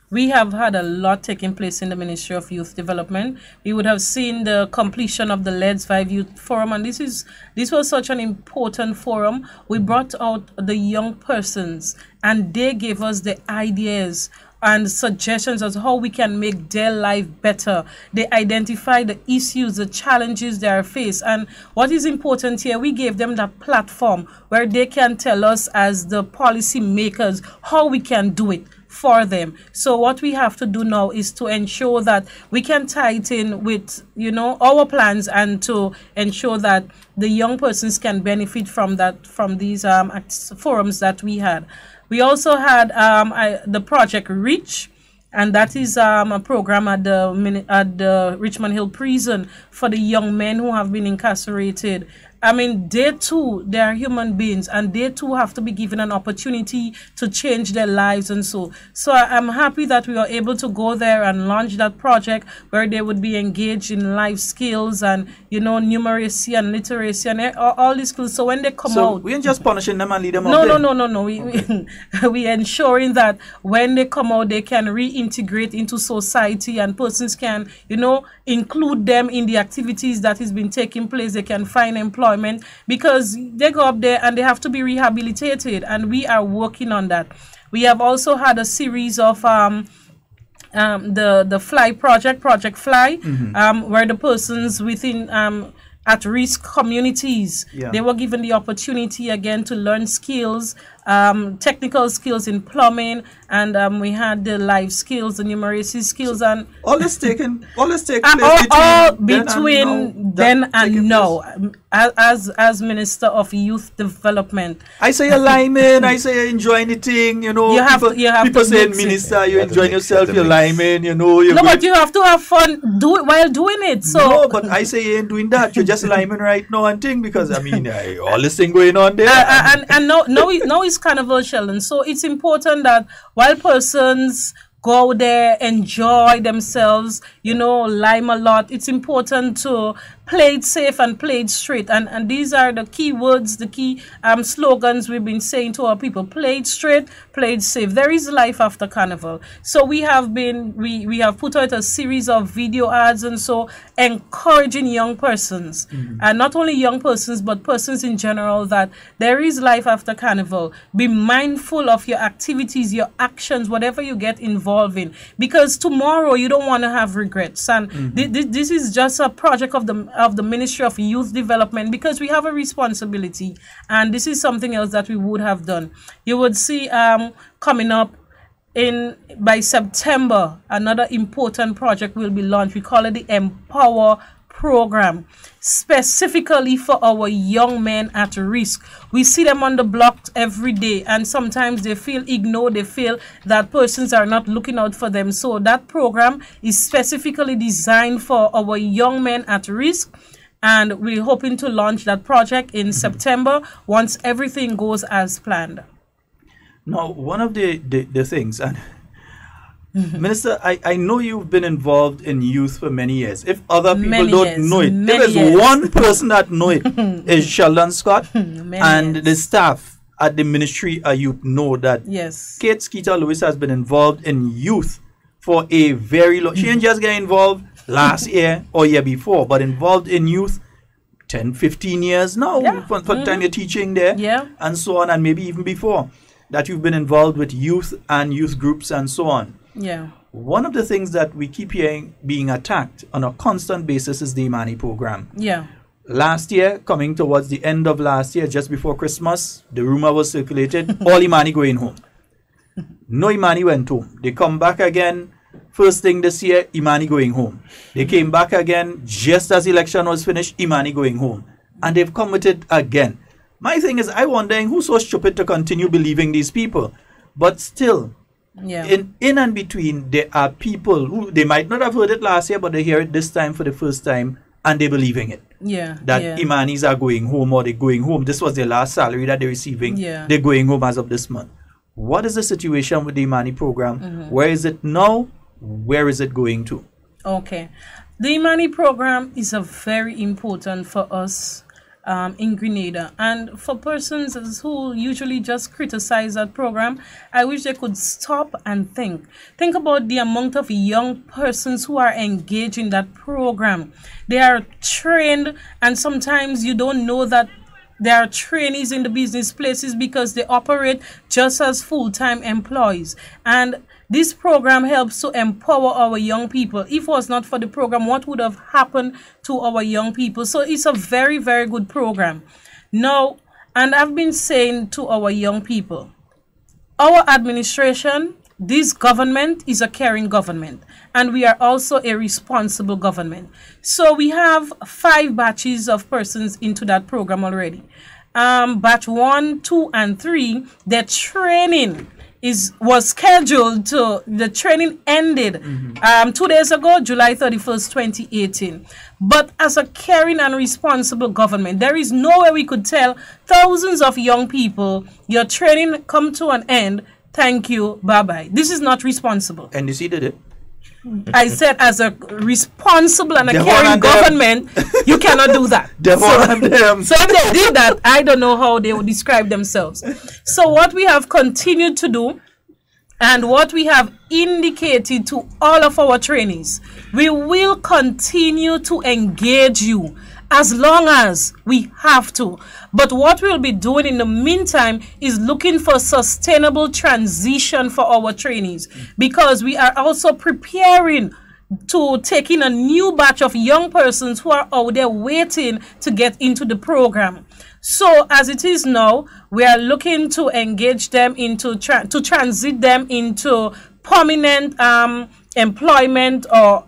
We have had a lot taking place in the Ministry of Youth Development. We would have seen the completion of the Let's Vibe Youth Forum, and this was such an important forum. We brought out the young persons, and they gave us the ideas and suggestions as to how we can make their life better. They identify the issues, the challenges they are faced, and what is important here, we gave them that platform where they can tell us as the policy makers how we can do it for them. So what we have to do now is to ensure that we can tie it in with our plans, and to ensure that the young persons can benefit from these forums that we had. We also had the Project Reach, and that is a program at the Richmond Hill Prison for the young men who have been incarcerated. I mean, they too, they are human beings, and they too have to be given an opportunity to change their lives. And so I'm happy that we were able to go there and launch that project where they would be engaged in life skills and, you know, numeracy and literacy and all these skills. So when they come out, we ain't just punishing them and lead them no, out no, there. no, no, no. We ensuring that when they come out, they can reintegrate into society, and persons can, you know, include them in the activities that has been taking place. They can find employment, because they go up there and they have to be rehabilitated, and we are working on that. We have also had a series of the Fly Project Fly, where the persons within at-risk communities, they were given the opportunity again to learn skills, technical skills in plumbing, and we had the life skills, the numeracy skills, and all this taking place between then and now. As Minister of Youth Development, I say you're liming, I say you're enjoying the thing, you know. People say, Minister, you're enjoying yourself, you're liming, you know. No, but you have to have fun while doing it. So no, but I say you ain't doing that. You're just liming right now and thing, because I mean, all this thing going on there. And now it's Carnival, Sheldon. So it's important that while persons go there, enjoy themselves, you know, lime a lot, it's important to play it safe and play it straight. And these are the key words, the key slogans we've been saying to our people: play it straight, play it safe. There is life after Carnival. So we have put out a series of video ads, and so encouraging young persons, and not only young persons but persons in general, that there is life after Carnival. Be mindful of your activities, your actions, whatever you get involved in, because tomorrow you don't want to have regrets. And this is just a project of the Ministry of Youth Development, because we have a responsibility, and this is something else that we would have done. You would see coming up by September, another important project will be launched. We call it the Empower Program, specifically for our young men at risk. We see them on the block every day, and sometimes they feel ignored. They feel that persons are not looking out for them. So that program is specifically designed for our young men at risk, and we're hoping to launch that project in September once everything goes as planned. Now, one of the things, and Minister, I know you've been involved in youth for many years. If other people don't know it, there is one person that know it, is Sheldon Scott, and the staff at the Ministry of Youth know that Kate Skeeter Lewis has been involved in youth for a very long. She didn't just get involved last year or year before, but involved in youth 10, 15 years now, for the time you're teaching there, and so on, and maybe even before that you've been involved with youth and youth groups and so on. One of the things that we keep hearing being attacked on a constant basis is the Imani program. Last year, coming towards the end of last year, just before Christmas, the rumor was circulated, all Imani going home. No Imani went home. They come back again. First thing this year, Imani going home. They came back again just as election was finished, Imani going home. And they've come with it again. My thing is, I wondering who's so stupid to continue believing these people. But still, in and between, there are people who, they might not have heard it last year, but they hear it this time for the first time, and they're believing it. That Imanis are going home, or they're going home. This was their last salary that they're receiving. They're going home as of this month. What is the situation with the Imani program? Where is it now? Where is it going to? Okay. The Imani program is a very important for us in Grenada, and for persons who usually just criticize that program, I wish they could stop and think about the amount of young persons who are engaged in that program. They are trained, and sometimes you don't know that there are trainees in the business places because they operate just as full-time employees. And this program helps to empower our young people. If it was not for the program, what would have happened to our young people? So it's a very, very good program. Now, and I've been saying to our young people, our administration, this government is a caring government, and we are also a responsible government. So we have 5 batches of persons into that program already. Batch 1, 2, and 3, their training was scheduled to, the training ended 2 days ago, July 31st, 2018. But as a caring and responsible government, there is no way we could tell thousands of young people, your training come to an end, thank you, bye-bye. This is not responsible. NDC did it. I said, as a responsible and a caring government, you cannot do that. So if they did that, I don't know how they would describe themselves. So what we have continued to do, and what we have indicated to all of our trainees, we will continue to engage you as long as we have to. But what we'll be doing in the meantime is looking for sustainable transition for our trainees, because we are also preparing to take in a new batch of young persons who are out there waiting to get into the program. So as it is now, we are looking to engage them into, to transit them into permanent employment, or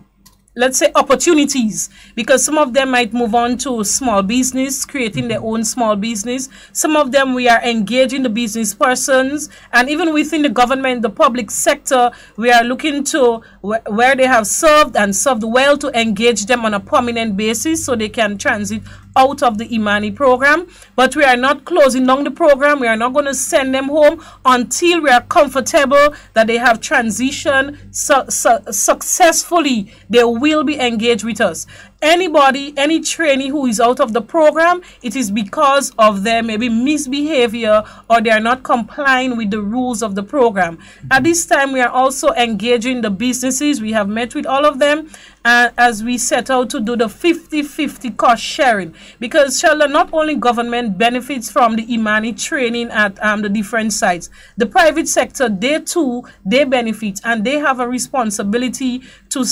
let's say opportunities, because some of them might move on to small business, creating their own small business. Some of them we are engaging the business persons, and even within the government, the public sector, we are looking to where they have served and served well, to engage them on a permanent basis so they can transit out of the Imani program. But we are not closing down the program. We are not going to send them home until we are comfortable that they have transitioned successfully. They will be engaged with us. Anybody, any trainee who is out of the program, it is because of their maybe misbehavior, or they are not complying with the rules of the program. At this time, we are also engaging the businesses. We have met with all of them as we set out to do the 50-50 cost sharing, because Sheldon, not only government benefits from the Imani training at the different sites, the private sector, they too, they benefit, and they have a responsibility to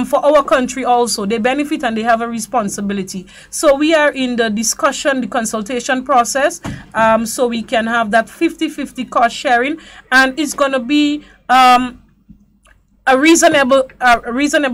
for our country also. They benefit and they have a responsibility. So we are in the discussion, the consultation process, so we can have that 50-50 cost sharing, and it's going to be a reasonable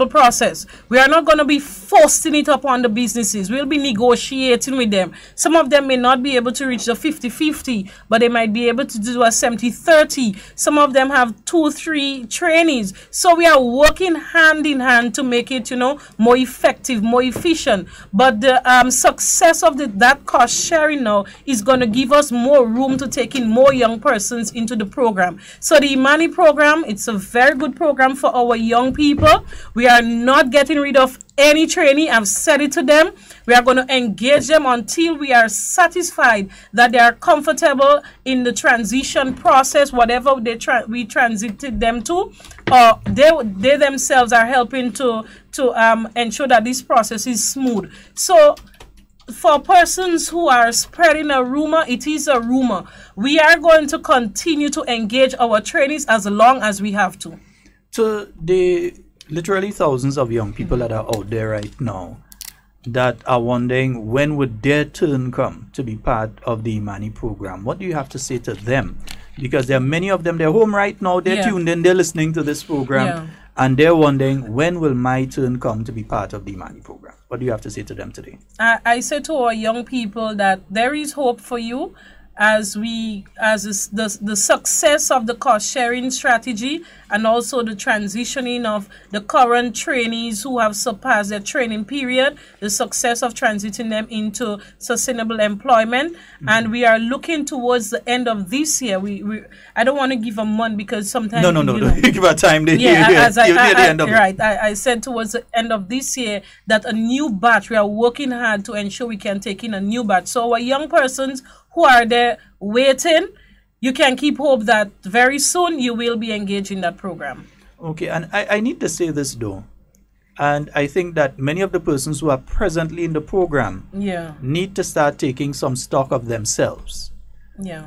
process. We are not going to be forcing it upon the businesses. We'll be negotiating with them. Some of them may not be able to reach the 50-50, but they might be able to do a 70-30. Some of them have 2-3 trainees. So we are working hand in hand to make it, more effective, more efficient. But the success of that cost sharing now is going to give us more room to take in more young persons into the program. So the Imani program, it's a very good program for our young people. We are not getting rid of any trainee. I've said it to them. We are going to engage them until we are satisfied that they are comfortable in the transition process, whatever we transited them to, or they themselves are helping to ensure that this process is smooth. So for persons who are spreading a rumor, it is a rumor. We are going to continue to engage our trainees as long as we have to. So the literally thousands of young people that are out there right now that are wondering when would their turn come to be part of the Imani program, what do you have to say to them? Because there are many of them, they're home right now, they're tuned in, they're listening to this program, and they're wondering, when will my turn come to be part of the Imani program? What do you have to say to them today? I say to our young people that there is hope for you, as the success of the cost sharing strategy, and also the transitioning of the current trainees who have surpassed their training period, the success of transiting them into sustainable employment. And we are looking towards the end of this year. I don't want to give a month, because sometimes no, give a time. I said towards the end of this year that a new batch, we are working hard to ensure we can take in a new batch. So our young persons who are there waiting, you can keep hope that very soon you will be engaged in that program. Okay, and I need to say this though, and I think that many of the persons who are presently in the program need to start taking some stock of themselves.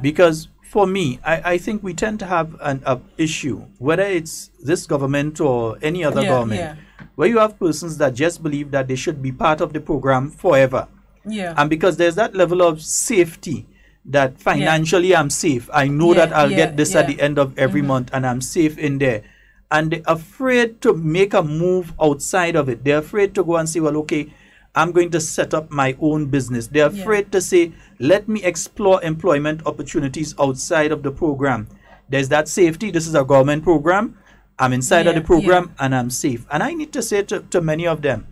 Because for me, I think we tend to have an issue, whether it's this government or any other government, where you have persons that just believe that they should be part of the program forever. And because there's that level of safety, that financially I'm safe. I know that I'll get this at the end of every month, and I'm safe in there. And they're afraid to make a move outside of it. They're afraid to go and say, well, okay, I'm going to set up my own business. They're afraid to say, let me explore employment opportunities outside of the program. there's that safety. This is a government program. I'm inside of the program and I'm safe. And I need to say to many of them,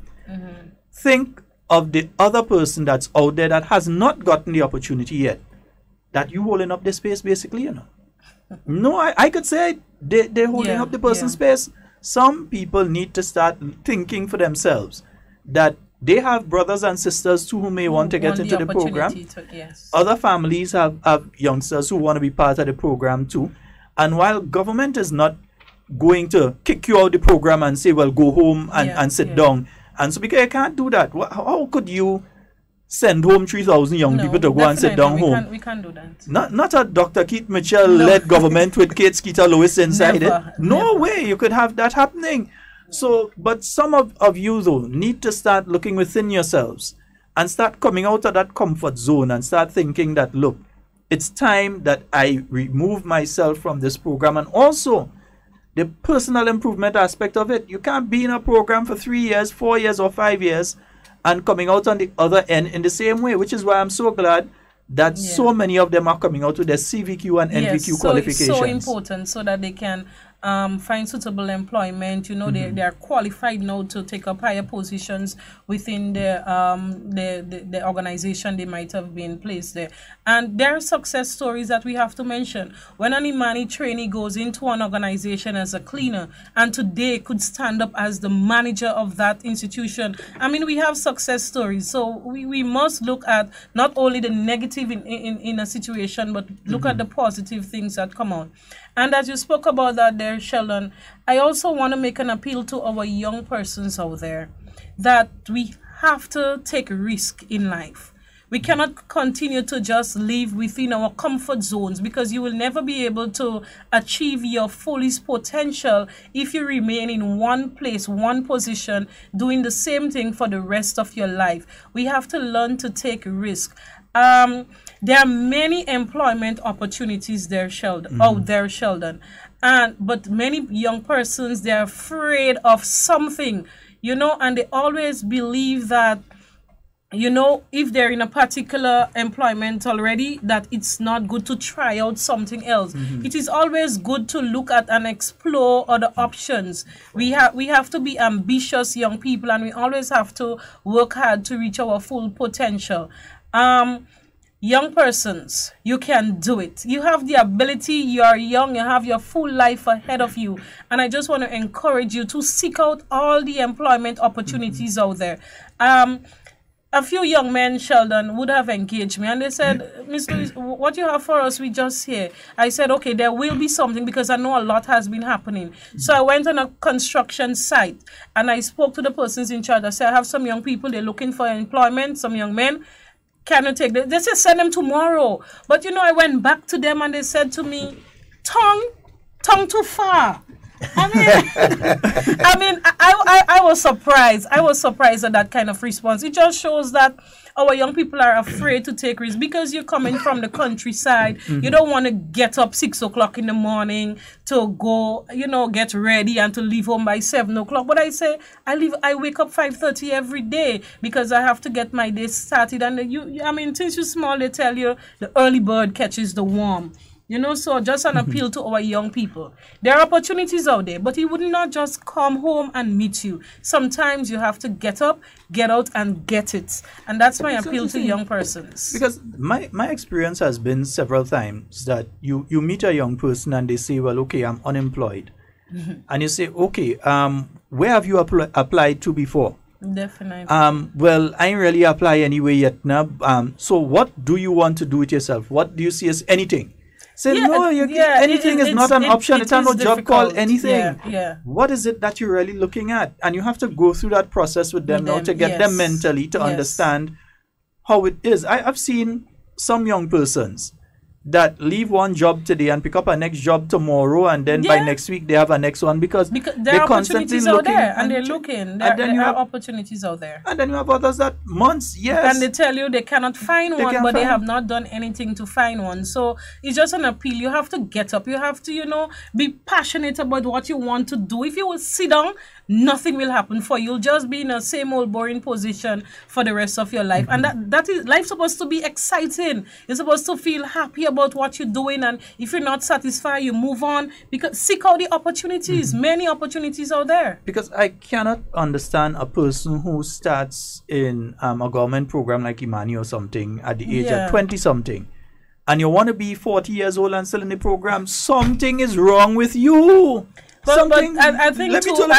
think of the other person that's out there that has not gotten the opportunity yet, that you holding up the space basically, you know. No, I could say they're holding up the person's space. Some people need to start thinking for themselves that they have brothers and sisters too who may want to get into the program. Other families have youngsters who want to be part of the program too. And while government is not going to kick you out the program and say, well, go home and sit down. And so because you can't do that, how could you send home 3,000 young people to go and sit down home? We can't do that. Not a Dr. Keith Mitchell-led government with Kate Skeeter-Lewis inside it. No way you could have that happening. So, but some of you, though, need to start looking within yourselves and start coming out of that comfort zone and start thinking that, look, it's time that I remove myself from this program. And also, the personal improvement aspect of it. You can't be in a program for 3 years, 4 years, or 5 years and coming out on the other end in the same way, which is why I'm so glad that so many of them are coming out with their CVQ and NVQ qualifications. It's so important so that they can find suitable employment. You know, they are qualified now to take up higher positions within the organization they might have been placed there. And there are success stories that we have to mention. When an Imani trainee goes into an organization as a cleaner and today could stand up as the manager of that institution, I mean, we have success stories. So we must look at not only the negative in a situation, but look at the positive things that come out. And as you spoke about that there, Sheldon, I also want to make an appeal to our young persons out there that we have to take risk in life. We cannot continue to just live within our comfort zones, because you will never be able to achieve your fullest potential if you remain in one place, one position, doing the same thing for the rest of your life. We have to learn to take risk. There are many employment opportunities there, Sheldon, out there, Sheldon. But many young persons, they're afraid of something, you know, and they always believe that, you know, if they're in a particular employment already, that it's not good to try out something else. It is always good to look at and explore other options. We have to be ambitious young people, and we always have to work hard to reach our full potential. Young persons, you can do it. You have the ability. You are young. You have your full life ahead of you. And I just want to encourage you to seek out all the employment opportunities out there. A few young men, Sheldon, would have engaged me, and they said, Mr. Lewis, what you have for us, we just hear. I said, okay, there will be something, because I know a lot has been happening. So I went on a construction site, and I spoke to the persons in charge. I said, I have some young people, they're looking for employment, some young men. Can you take them? They said, send them tomorrow. But, you know, I went back to them, and they said to me, tongue too far. I was surprised. I was surprised at that kind of response. It just shows that our young people are afraid to take risks, because you're coming from the countryside. You don't want to get up 6 o'clock in the morning to go, you know, get ready and to leave home by 7 o'clock. But I say, I wake up 5:30 every day, because I have to get my day started. And since you're small, they tell you the early bird catches the worm. You know, so just an appeal to our young people. There are opportunities out there, but it would not just come home and meet you. Sometimes you have to get up, get out, and get it. And that's my appeal to young persons. Because my experience has been several times that you meet a young person and they say, well, okay, I'm unemployed. And you say, okay, where have you applied to before? Definitely. Well, I ain't really apply anyway yet now. So what do you want to do with yourself? What do you see as anything? Say, anything is not an option. It's not no job called anything. What is it that you're really looking at? And you have to go through that process with them now to get them mentally to understand how it is. I've seen some young persons that leave one job today and pick up a next job tomorrow, and then by next week they have a next one, because there are opportunities out there, and they're looking. There are opportunities out there. And then you have others that months, and they tell you they cannot find one, but they have not done anything to find one. So it's just an appeal. You have to get up. You have to, you know, be passionate about what you want to do. If you will sit down, nothing will happen for you. You'll just be in a same old boring position for the rest of your life. And that is, life's supposed to be exciting. You're supposed to feel happy about about what you're doing, and if you're not satisfied, you move on. Because seek out the opportunities. Many opportunities out there. Because I cannot understand a person who starts in a government program like Imani or something at the age of 20-something, and you want to be 40 years old and still in the program. Something is wrong with you. But I think hold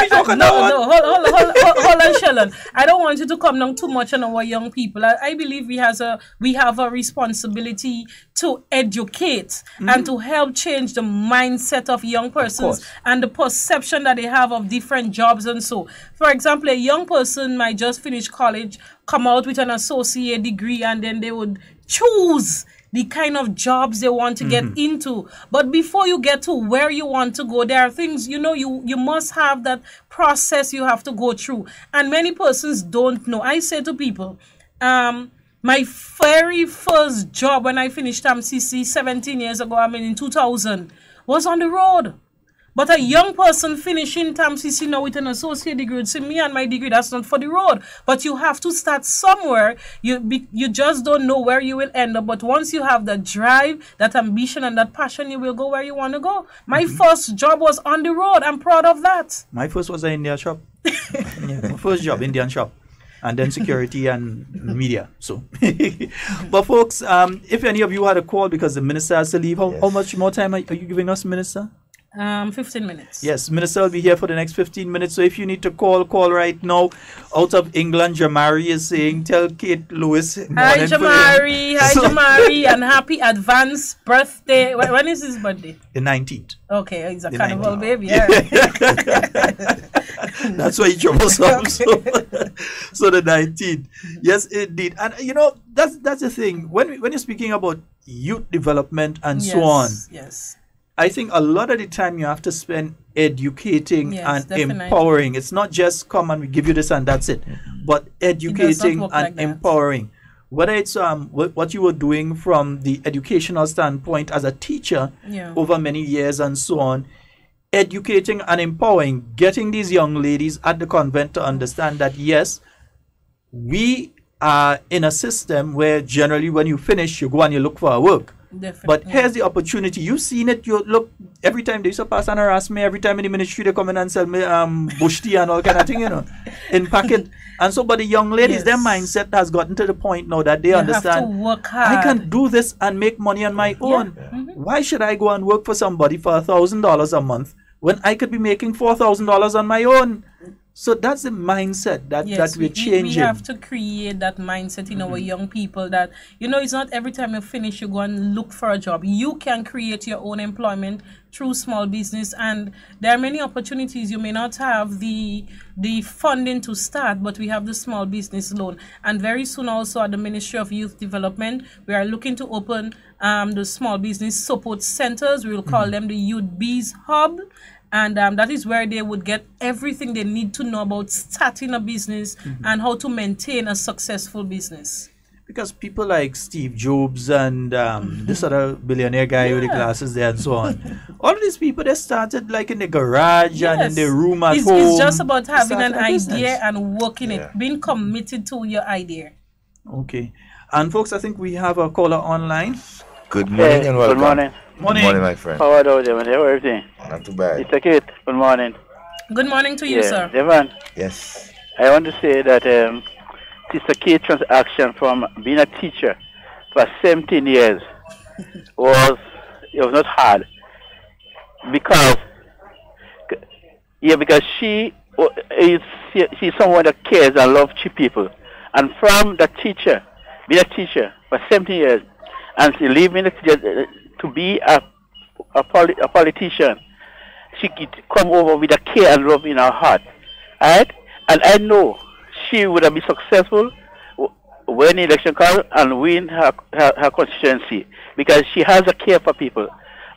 on, Sheldon. I don't want you to come down too much on our young people. I believe we have a responsibility to educate and to help change the mindset of young persons and the perception that they have of different jobs and so. For example, a young person might just finish college, come out with an associate degree, and then they would choose the kind of jobs they want to get into. But before you get to where you want to go, there are things, you must have that process you have to go through. And many persons don't know. I say to people, my very first job when I finished MCC 17 years ago, in 2000, was on the road. But a young person finishing TAMCC now with an associate degree would say, me and my degree, that's not for the road. But you have to start somewhere. You just don't know where you will end up. But once you have that drive, that ambition, and that passion, you will go where you want to go. My first job was on the road. I'm proud of that. My first was an Indian shop. My first job, Indian shop. And then security and media. So, but folks, if any of you had a call because the minister has to leave, how much more time are you giving us, Minister? 15 minutes. Yes, Minister will be here for the next 15 minutes. So if you need to call right now. Out of England, Jamari is saying, tell Kate Lewis. Hi, Jamari. Hi, Jamari. And happy advance birthday. When is his birthday? The 19th. Okay, he's a carnival baby. Yeah. That's why he troubles up. So the 19th. Yes, indeed. And that's the thing. When you're speaking about youth development and so on. Yes. I think a lot of the time you have to spend educating and empowering. It's not just come and we give you this and that's it, but educating and empowering. Whether it's what you were doing from the educational standpoint as a teacher over many years and so on, educating and empowering, getting these young ladies at the convent to understand that yes, we are in a system where generally when you finish, you go and you look for a work. Definitely. But here's the opportunity. You've seen it. You look every time they used to pass and harass me. Every time in the ministry they come in and sell me bush tea and all kind of thing, in packet. And so, but the young ladies, their mindset has gotten to the point now that they understand. Have to work hard. I can do this and make money on my own. Why should I go and work for somebody for $1,000 a month when I could be making $4,000 on my own? So that's the mindset that we're changing. We have to create that mindset in our young people that, it's not every time you finish, you go and look for a job. You can create your own employment through small business, and there are many opportunities. You may not have the funding to start, but we have the small business loan. And very soon also at the Ministry of Youth Development, we are looking to open the small business support centers. We will call them the Youth Bees Hub. And that is where they would get everything they need to know about starting a business and how to maintain a successful business. Because people like Steve Jobs and this other billionaire guy with the glasses there and so on, all of these people, they started like in the garage and in the room at home. It's just about having an idea and working it, being committed to your idea. Okay. And folks, I think we have a caller online. Good morning and welcome. Good morning. Morning. Good morning, my friend. How are you, Devon? How are everything? Not too bad. It's okay. Good morning. Good morning to you, sir. Devon. Yes. I want to say that Sister Kate's transaction from being a teacher for 17 years was not hard because she's someone that cares and loves people, and from the teacher, being a teacher for 17 years, and she leaving to be a politician, she could come over with a care and love in her heart, right? And I know she would have been successful when the election comes and win her constituency because she has a care for people,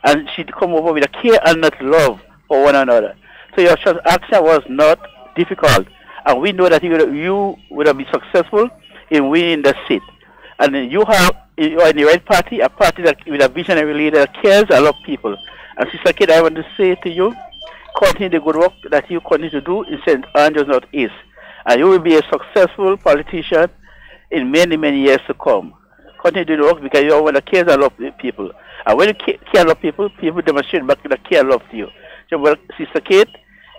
and she'd come over with a care and not love for one another. So your transaction was not difficult, and we know that you would have been successful in winning the seat. And you are in the right party, a party that with a visionary leader that cares and loves people. And Sister Kate, I want to say to you, continue the good work that you continue to do in St. Andrews Northeast. And you will be a successful politician in many, many years to come. continue to do the work because you want to care and love people. And when you care and love people, people demonstrate back the care and love to you. So, well, Sister Kate,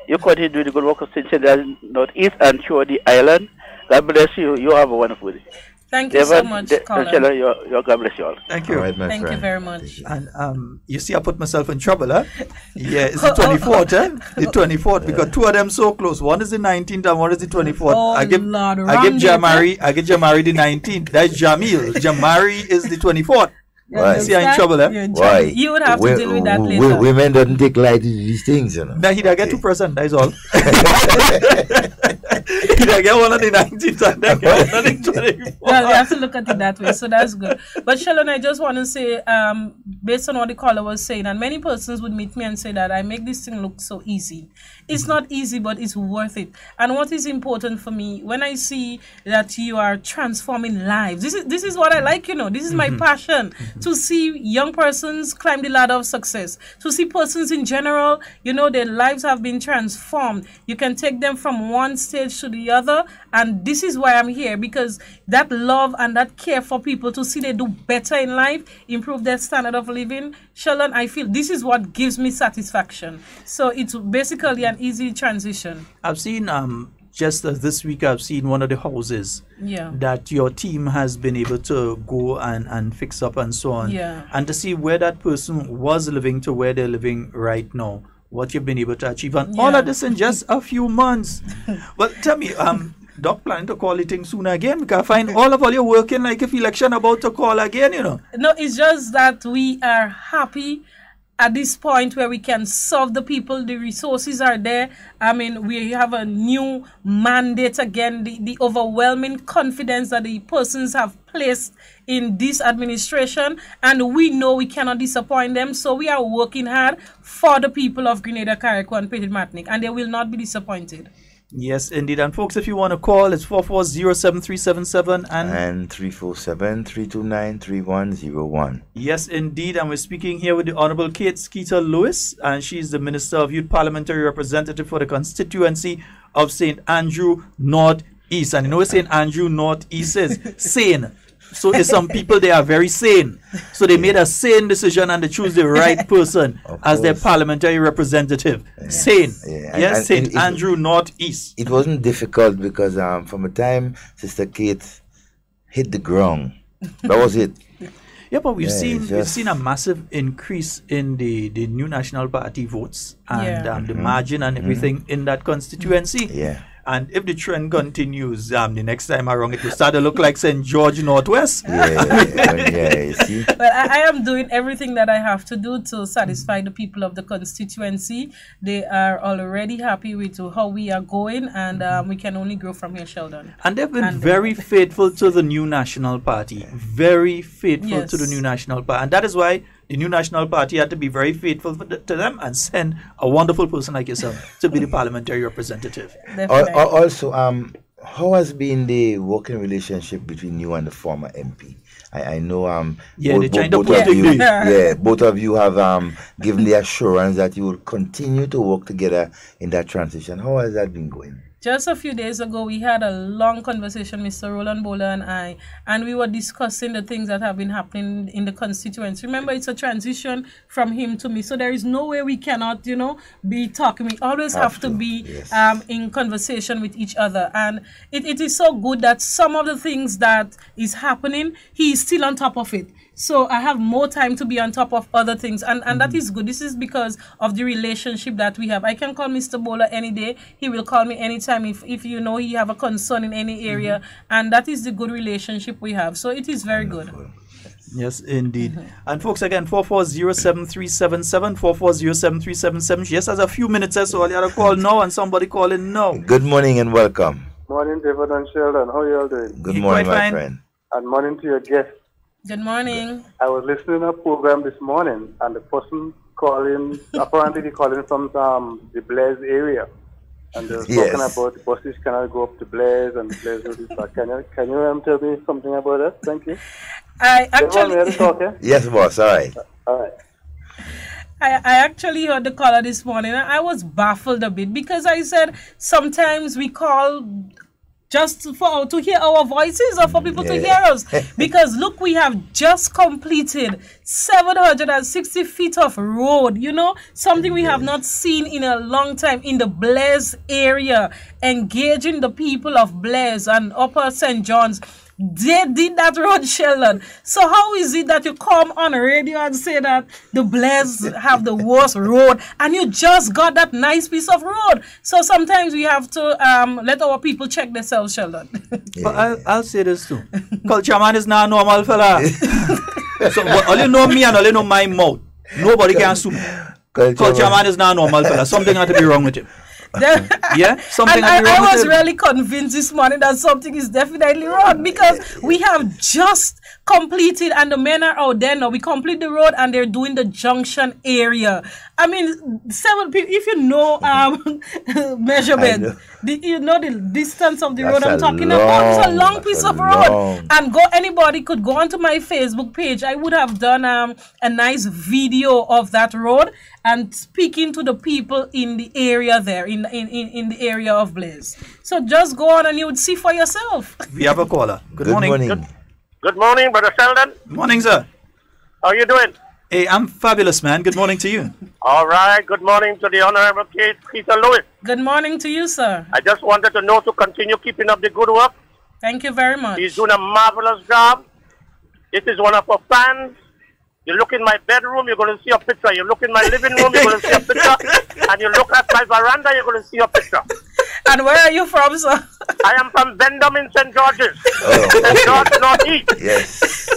you continue to do the good work of Cincinnati Northeast and through the island. God bless you. You have a wonderful day. Thank you so much, caller. God bless you all. Thank you. All right, my Thank friend. you very much. And you see, I put myself in trouble, huh? Yeah, it's the 24th, eh? The 24th, because two of them so close. One is the 19th and one is the 24th. Oh, I give Jamari the 19th. That's Jamil. Jamari is the 24th. Right. See, I'm in trouble, eh? Why? You would have to deal with that later. Women don't take light to these things, you know. Now, he'd get 2%, that's all. He'd get one on the 19th and then get one on the 24th. Well, we have to look at it that way, so that's good. But Sheldon, I just want to say, based on what the caller was saying, and many persons would meet me and say that I make this thing look so easy. It's not easy, but it's worth it. And what is important for me, when I see that you are transforming lives, this is what I like, you know. This is my passion, to see young persons climb the ladder of success, to see persons in general, you know, their lives have been transformed. You can take them from one stage to the other, and this is why I'm here, because that love and that care for people to see they do better in life, improve their standard of living, Sheldon, I feel this is what gives me satisfaction. So it's basically an easy transition. I've seen just this week I've seen one of the houses that your team has been able to go and fix up and so on, and to see where that person was living to where they're living right now, what you've been able to achieve, and all of this in just a few months. Well, tell me, Doc planning to call it thing soon again, because I find all your working like if election about to call again, you know. No, it's just that we are happy at this point where we can serve the people. The resources are there. I mean, we have a new mandate again, the overwhelming confidence that the persons have placed in this administration, and we know we cannot disappoint them. So we are working hard for the people of Grenada, Carriacou, and Petit Martinique, and they will not be disappointed. Yes, indeed. And folks, if you want to call, it's 440-7377 and 347-329-3101. Yes, indeed. And we're speaking here with the Honorable Kate Skeeter Lewis, and she's the Minister of Youth Parliamentary Representative for the constituency of St. Andrew North East. And you know what St. Andrew North East is? Sane. So there's some people, they are very sane. So they made a sane decision and they choose the right person as their parliamentary representative. Sane. Yes, St. Andrew North East. It wasn't difficult because from the time Sister Kate hit the ground, that was it. Yeah, but we've seen a massive increase in the New National Party votes and the margin and everything in that constituency. Yeah. And if the trend continues, the next time around, it will start to look like St. George Northwest. You see? Well, I am doing everything that I have to do to satisfy the people of the constituency. They are already happy with how we are going, and we can only grow from here, Sheldon. And they've been very faithful to the New National Party. Very faithful to the New National Party. And that is why the New National Party had to be very faithful to them and send a wonderful person like yourself to be the parliamentary representative. Also, how has been the working relationship between you and the former MP? I know both of you have given the assurance that you will continue to work together in that transition. How has that been going? Just a few days ago, we had a long conversation, Mr. Roland Bowler and I, and we were discussing the things that have been happening in the constituency. Remember, it's a transition from him to me, so there is no way we cannot, be talking. We always have to be in conversation with each other, and it is so good that some of the things that is happening, he is still on top of it. So I have more time to be on top of other things, and that is good. This is because of the relationship that we have. I can call Mr. Bowler any day. He will call me anytime if he have a concern in any area, and that is the good relationship we have. So it is very good. Yes, indeed. And folks, again, 440-7377, 440-7377. She just has a few minutes, so all you have to call now and somebody call in now. Good morning and welcome. Morning, David and Sheldon. How are you all doing? Good morning, my friend. And morning to your guest. Good morning. I was listening to a program this morning, and the person calling, apparently they're calling from the Blaise area. And they're talking about the buses cannot go up to Blaise, and Blaise will be back. Can you tell me something about that? Thank you. I actually... Yes, boss. All right. All right. I actually heard the caller this morning, and I was baffled a bit because I said sometimes we call just for to hear our voices or for people to hear us. Because look, we have just completed 760 feet of road, you know, something we have not seen in a long time in the Blaise area, engaging the people of Blaise and Upper St. John's. They did that road, Sheldon. So how is it that you come on radio and say that the Blaise have the worst road and you just got that nice piece of road? So sometimes we have to let our people check themselves, Sheldon. But I'll say this too. Culture man is not a normal fella. So all you know me and all you know my mouth. Nobody can sue me. Culture man is not a normal fella. Something had to be wrong with him. Yeah, something. And I was really convinced this morning that something is definitely wrong because we have just completed, and the men are out there now. We complete the road and they're doing the junction area. I mean, 7 people. If you know measurement, you know the distance of the road I'm talking about. It's a long piece of road, and anybody could go onto my Facebook page. I would have done a nice video of that road and speaking to the people in the area there, in the area of Blaise. So just go on and you would see for yourself. We have a caller. Good morning. Good morning, Brother Sheldon. Good morning, sir. How are you doing? Hey, I'm fabulous, man. Good morning to you. All right. Good morning to the Honorable Peter Lewis. Good morning to you, sir. I just wanted to know to continue keeping up the good work. Thank you very much. He's doing a marvelous job. This is one of our fans. You look in my bedroom, you're going to see a picture. You look in my living room, you're going to see a picture. And you look at my veranda, you're going to see a picture. And where are you from, sir? I am from Vendom in St. George's. St. George, Northeast. Yes.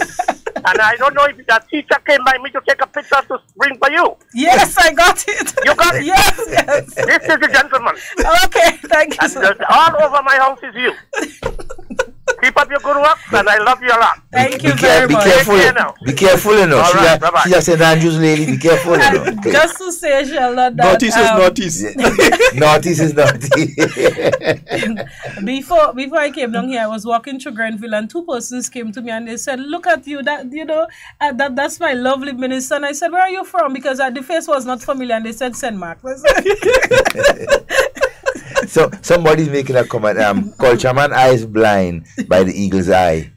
And I don't know if that teacher came by me to take a picture to bring for you. Yes, I got it. You got it? Yes, yes. This is the gentleman. Okay, thank you, And sir. all over my house is you. Keep up your good work, and I love you a lot. Thank you very much. Be careful, you know. All right, bye-bye. She's a St. Andrews lady. Be careful, you know. Okay. Just to say, Sheldon, that Northeast is Northeast. Northeast is Northeast. before I came down here, I was walking through Grenville, and 2 persons came to me and they said, "Look at you, that you know, that's my lovely minister." And I said, "Where are you from?" Because the face was not familiar, and they said St. Mark. So somebody's making a comment. Culture man eyes blind by the eagle's eye.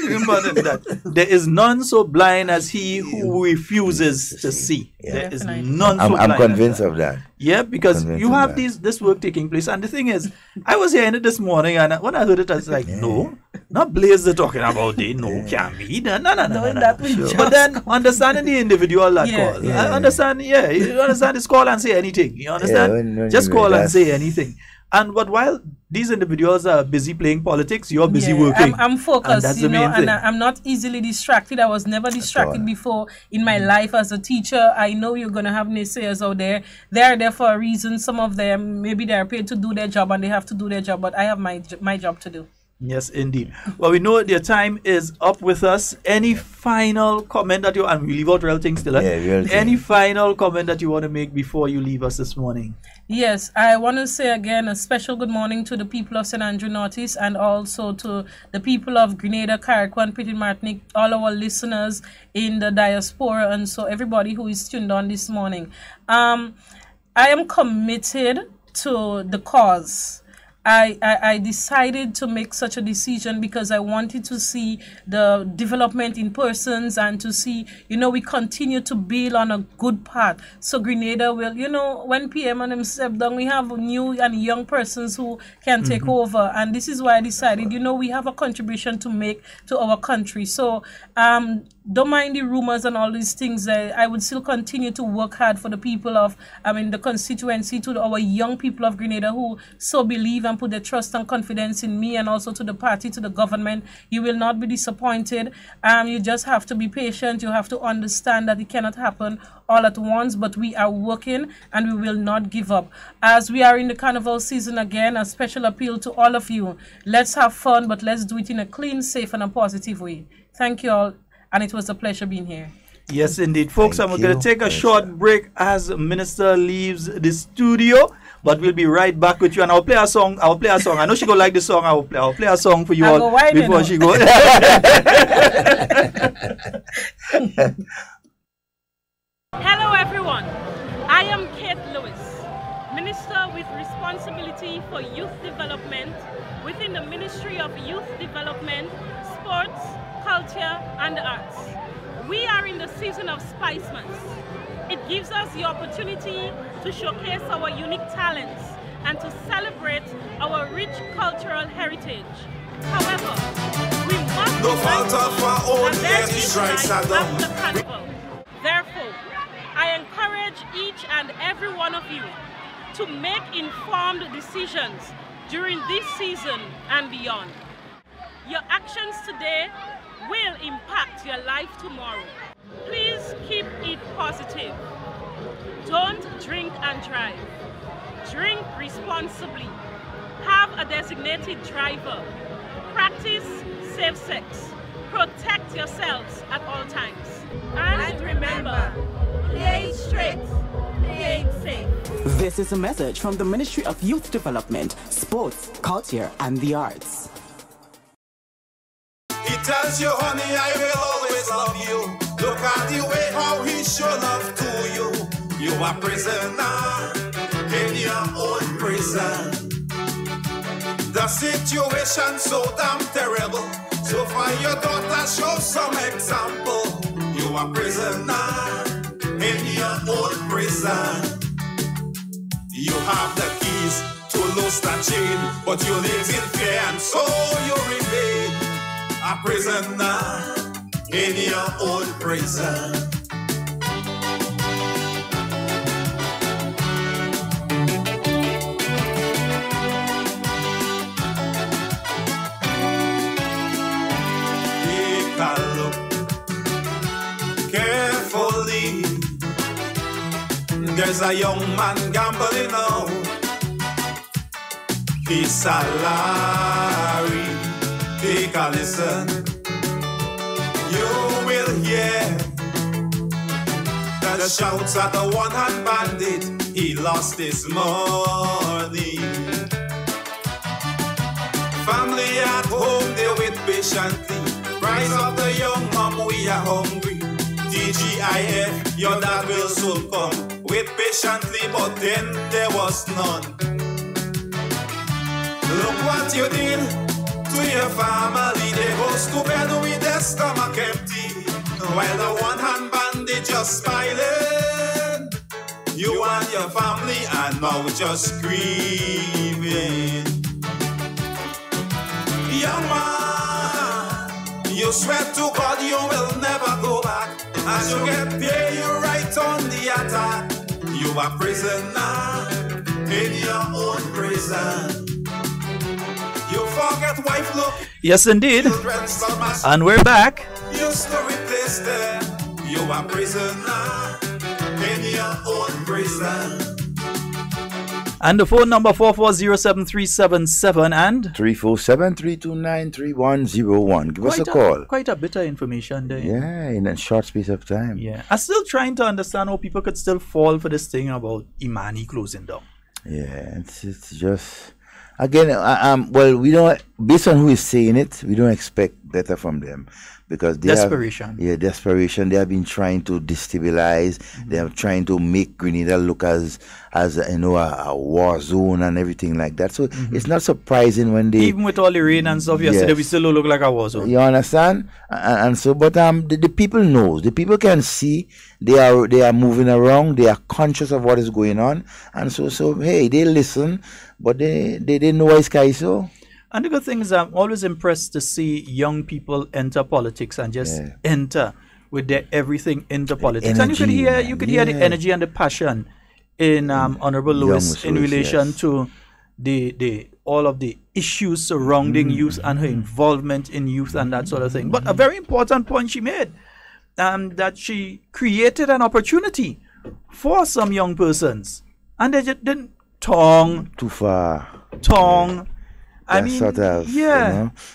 Remember that there is none so blind as he who refuses to see. There is none so blind. I'm convinced of that. Yeah, because you have this work taking place, and the thing is, I was hearing it this morning, and when I heard it, I was like, no, not Blaise they're talking about it. No, can't be. No. But then understanding the individual that call, I understand. Yeah, you understand this call and say anything. You understand? Just call and say anything. But while these individuals are busy playing politics, you're busy working. I'm focused, and that's the main thing. and I'm not easily distracted. I was never distracted before in my life as a teacher. I know you're going to have naysayers out there. They're there for a reason. Some of them, maybe they're paid to do their job and they have to do their job, but I have my job to do. Yes, indeed. Well, we know your time is up with us. Any final comment that and we leave out real things still. Any final comment that you want to make before you leave us this morning? Yes, I want to say again a special good morning to the people of St. Andrew Northeast and also to the people of Grenada, Carriacou, Petit Martinique, all our listeners in the diaspora, and so everybody who is tuned on this morning. I am committed to the cause. I decided to make such a decision because I wanted to see the development in persons and to see, we continue to build on a good path. So Grenada will, when PM and them step down, we have new and young persons who can take over. And this is why I decided, we have a contribution to make to our country. So don't mind the rumors and all these things. I would still continue to work hard for the people of, the constituency, to our young people of Grenada who so believe and put their trust and confidence in me, and also to the party, to the government. You will not be disappointed. You just have to be patient. You have to understand that it cannot happen all at once, but we are working and we will not give up. As we are in the carnival season again, a special appeal to all of you. Let's have fun, but let's do it in a clean, safe, and a positive way. Thank you all, and it was a pleasure being here. Yes, indeed. Folks, I'm going to take a short break as Minister leaves the studio, but we'll be right back with you, and I'll play a song. I know she gonna like the song. I'll play a song for you all before she goes. Hello, everyone. I am Kate Lewis, minister with responsibility for youth development within the Ministry of Youth Development, Sports, Culture and the Arts. We are in the season of Spice Month. It gives us the opportunity to showcase our unique talents and to celebrate our rich cultural heritage. However, we must No fault of our own, and yes, there the is strikes life are done. after carnival. Therefore, I encourage each and every one of you to make informed decisions during this season and beyond. Your actions today will impact your life tomorrow. Please keep it positive. Don't drink and drive. Drink responsibly. Have a designated driver. Practice safe sex. Protect yourselves at all times. And remember, play it straight, play it safe. This is a message from the Ministry of Youth Development, Sports, Culture and the Arts. He tells you, honey, I will always love you. Look at the way how he show love to you. You are prisoner in your own prison. The situation so damn terrible. So for your daughter, show some example. You are prisoner in your own prison. You have the keys to lose the chain, but you live in fear and so you remain a prisoner in your own prison. Take a look carefully. There's a young man gambling now. His salary, take a listen. You will hear the shouts at the one-hand bandit. He lost his money. Family at home, they wait patiently. Rise up the young mom, we are hungry. TGIF, your dad will soon come. Wait patiently, but then there was none. Look what you did to your family. They goes to bed with their stomach empty, while the one-hand bandit just smiling. You and your family are now just grieving. Young man, you swear to God you will never go back. As you get paid, you right on the attack. You are prisoner in your own prison. You forget wife look. Yes, indeed. And we're back. Used to replace them. You are prisoner in your own prison. And the phone number 4407377 and 347-329-3101. Give us a call. Quite a bit of information there. Yeah, in a short space of time. Yeah. I'm still trying to understand how people could still fall for this thing about Imani closing down. Yeah, it's just again. Well, we don't. Based on who is saying it, we don't expect better from them because they desperation. Desperation. They have been trying to destabilize. Mm-hmm. They are trying to make Grenada look as a war zone and everything like that. So it's not surprising when they, even with all the rain and stuff yesterday, we still don't look like a war zone. You understand? And so, but the people knows. The people can see they are moving around. They are conscious of what is going on, and so hey, they listen, but they didn't know why sky so. And the good thing is, I'm always impressed to see young people enter politics and just enter with their everything into politics. Energy, and you could hear the energy and the passion in Honorable Lewis in relation to the all of the issues surrounding youth and her involvement in youth and that sort of thing. But a very important point she made, that she created an opportunity for some young persons, and they just didn't too far. I mean, sort of,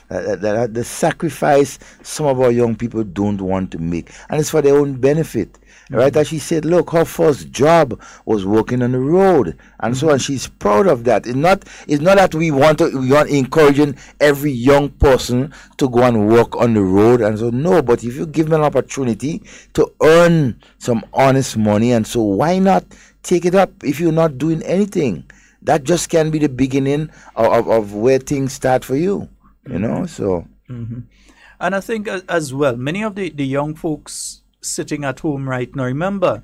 the sacrifice some of our young people don't want to make, and it's for their own benefit, right? As she said, look, her first job was working on the road, and so on. She's proud of that. It's not that we want encouraging every young person to go and work on the road, and so no. But if you give them an opportunity to earn some honest money, and so why not take it up if you're not doing anything. That just can be the beginning of where things start for you, you know, so. And I think as well, many of the young folks sitting at home right now, remember,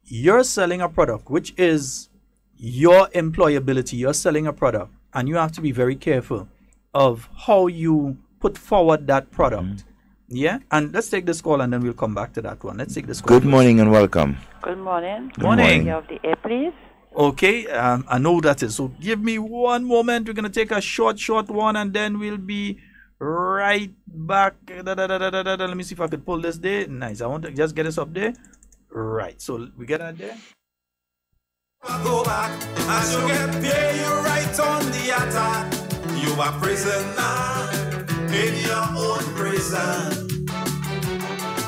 you're selling a product, which is your employability. You're selling a product, and you have to be very careful of how you put forward that product. Yeah? And let's take this call, and then we'll come back to that one. Let's take this call. Good morning and welcome. Good morning. Good morning. You have the air, please. Okay, I know that is. So give me one moment. We're going to take a short one, and then we'll be right back. Let me see if I could pull this there. Nice. I want to just get us up there. Right. So we get out there. Go back and you get paid you right on the attack. You are prisoner in your own prison.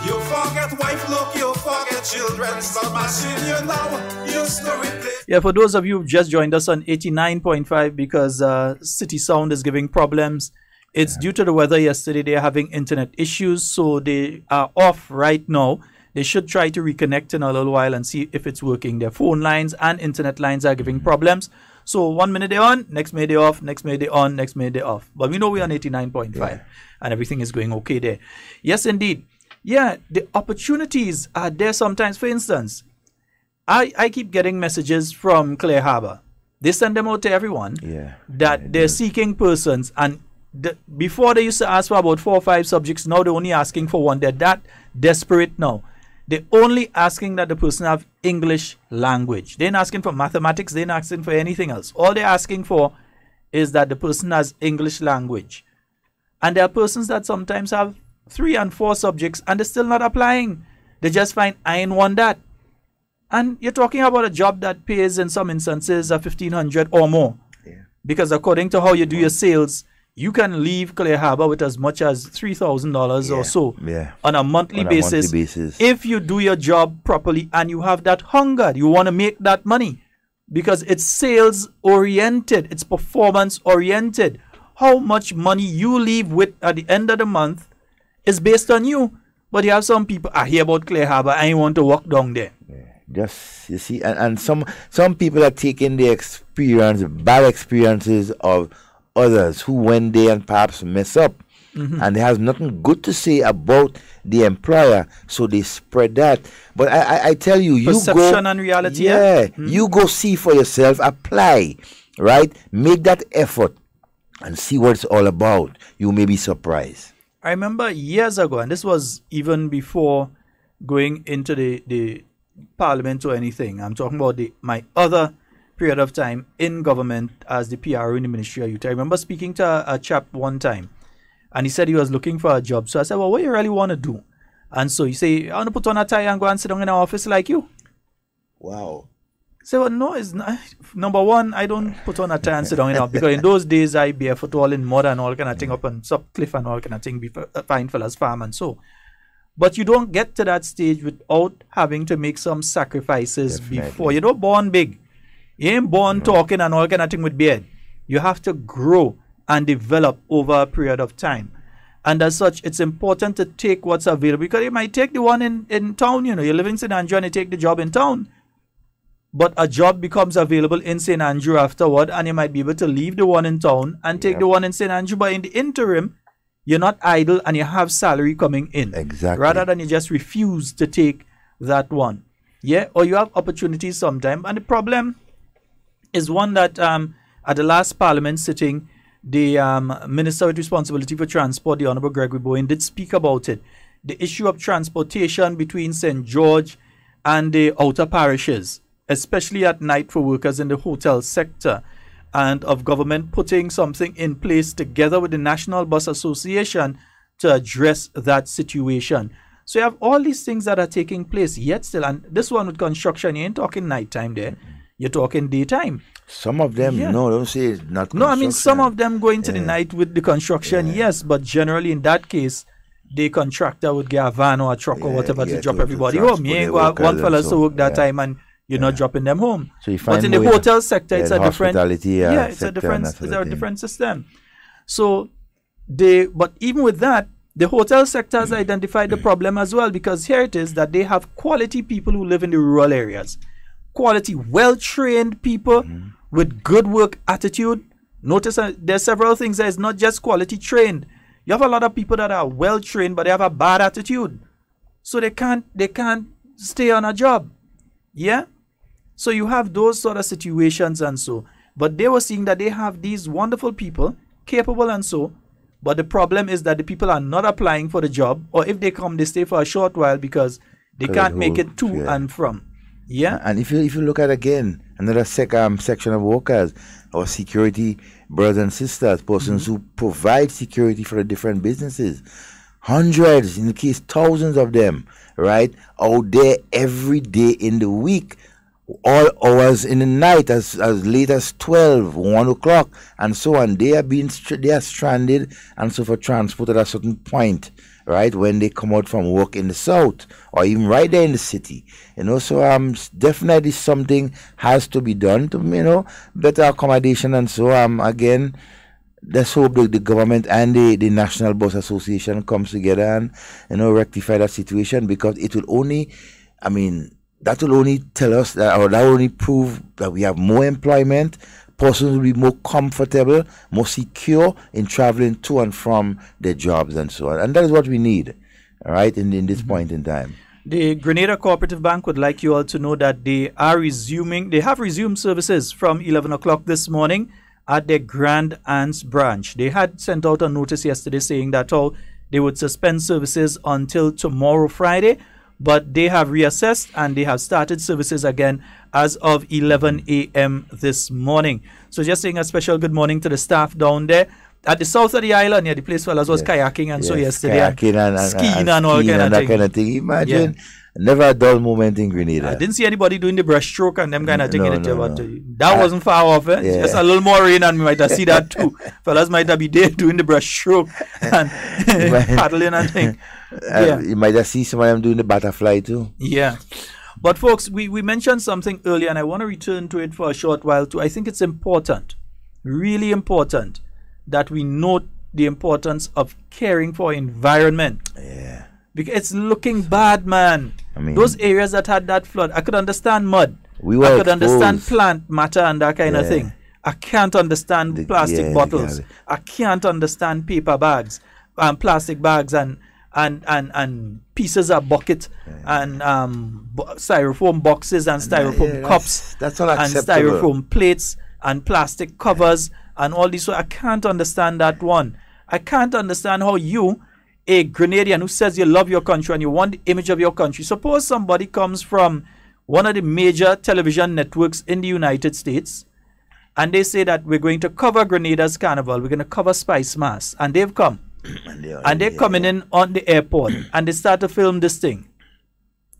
You forget wife, look, you forget children. Stop mashing you now. You story play. Yeah, for those of you who've just joined us on 89.5 because City Sound is giving problems. It's due to the weather yesterday. They're having internet issues, so they are off right now. They should try to reconnect in a little while and see if it's working. Their phone lines and internet lines are giving problems. So 1 minute they're on, next minute they're off, next minute they're on, next minute they're off. But we know we're on 89.5 and everything is going okay there. Yes, indeed. Yeah, the opportunities are there sometimes. For instance, I keep getting messages from Clear Harbor. They send them out to everyone that they're seeking persons. And before they used to ask for about 4 or 5 subjects, now they're only asking for one. They're that desperate now. They're only asking that the person have English language. They're not asking for mathematics. They're not asking for anything else. All they're asking for is that the person has English language. And there are persons that sometimes have 3 and 4 subjects and they're still not applying. They just find, I ain't want that. And you're talking about a job that pays in some instances $1,500 or more. Because according to how you do your sales, you can leave Clear Harbor with as much as $3,000 or so on a monthly basis. If you do your job properly and you have that hunger, you want to make that money because it's sales oriented, it's performance oriented. How much money you leave with at the end of the month is based on you. But you have some people, I hear about Clear Harbor, I want to walk down there. Just, you see, and some people are taking the bad experiences of others who went there and perhaps mess up and they have nothing good to say about the employer, so they spread that. But I tell you, perception and reality. You go see for yourself, apply, right? Make that effort and see what it's all about. You may be surprised. I remember years ago, and this was even before going into the parliament or anything. I'm talking about my other period of time in government as the PRO in the Ministry of Youth. I remember speaking to a chap one time, and he said he was looking for a job. So I said, well, what do you really want to do? And so he said, I want to put on a tie and go and sit down in an office like you. Wow. So, well, no, it's not. Number one, I don't put on a tie and sit down in an office because in those days I barefoot all in mud and all kind of thing up on Sutcliffe and all kind of thing, fine fellas farm and so. But you don't get to that stage without having to make some sacrifices before. You don't born big. You ain't born talking and all kind of thing with beard. You have to grow and develop over a period of time. And as such, it's important to take what's available because you might take the one in town. You know, you're living in St. Andrew and you take the job in town. But a job becomes available in St. Andrew afterward and you might be able to leave the one in town and take the one in St. Andrew. But in the interim, you're not idle and you have salary coming in. Exactly. Rather than you just refuse to take that one. Yeah? Or you have opportunities sometime. And the problem is one that at the last parliament sitting, the Minister with responsibility for transport, the Honorable Gregory Bowen, did speak about it. The issue of transportation between St. George and the outer parishes, especially at night for workers in the hotel sector, and of government putting something in place together with the National Bus Association to address that situation. So you have all these things that are taking place yet still, and this one with construction, you ain't talking nighttime there. You're talking daytime. Some of them, no, don't say it's not construction. No, I mean, some of them go into the night with the construction, yes, but generally in that case, the contractor would get a van or a truck or whatever to drop everybody home. You ain't got one fella to work that time and you're not dropping them home. So you find but in the hotel sector, it's a different, it's a different system. So but even with that, the hotel sector has identified the problem as well, because here it is that they have quality people who live in the rural areas. quality, well-trained people with good work attitude. Notice there's several things that is not just quality trained. You have a lot of people that are well-trained, but they have a bad attitude. So they can't stay on a job. Yeah? So you have those sort of situations and so. But they were seeing that they have these wonderful people, capable and so. But the problem is that the people are not applying for the job, or if they come, they stay for a short while because they can't make it to and from. Yeah. And if you look at again another section of workers, our security brothers and sisters, persons who provide security for the different businesses, hundreds, in the case thousands of them, right, out there every day in the week, all hours in the night, as late as 12, 1 o'clock, and so on. They are stranded and so for transport at a certain point, right, when they come out from work in the south or even right there in the city. So definitely something has to be done to, better accommodation and so again. Let's hope the government and the National Bus Association comes together and rectify that situation, because it will only, that will only tell us that, or that will only prove that we have more employment. Persons will be more comfortable, more secure in traveling to and from their jobs and so on. And that is what we need, all right, in this point in time. The Grenada Cooperative Bank would like you all to know that they have resumed services from 11 o'clock this morning at their Grand Anse branch. They had sent out a notice yesterday saying that they would suspend services until tomorrow, Friday, but they have reassessed and they have started services again as of 11 a.m. this morning. So just saying a special good morning to the staff down there. At the south of the island, the place fellas was kayaking and so yesterday. Kayaking and skiing and all kind of thing. Imagine, never a dull moment in Grenada. I didn't see anybody doing the breaststroke and them kind of thing. That wasn't far off. Just a little more rain and we might have seen that too. Fellas might have been there doing the breaststroke and paddling and thing. You might have seen some of them doing the butterfly too. Yeah. But folks, we mentioned something earlier and I want to return to it for a short while too. I think it's important, really important, that we note the importance of caring for environment. Yeah. Because it's looking bad, man. Those areas that had that flood, I could understand mud. I could understand plant matter and that kind of thing. I can't understand plastic bottles. I can't understand paper bags and plastic bags and pieces of bucket and styrofoam boxes and styrofoam cups that's all and styrofoam plates and plastic covers and all this. So I can't understand that one. I can't understand how you, a Grenadian who says you love your country and you want the image of your country, suppose somebody comes from one of the major television networks in the United States and they say that we're going to cover Grenada's carnival, we're going to cover Spice Mass, and they've come. And they're coming in on the airport and they start to film this thing.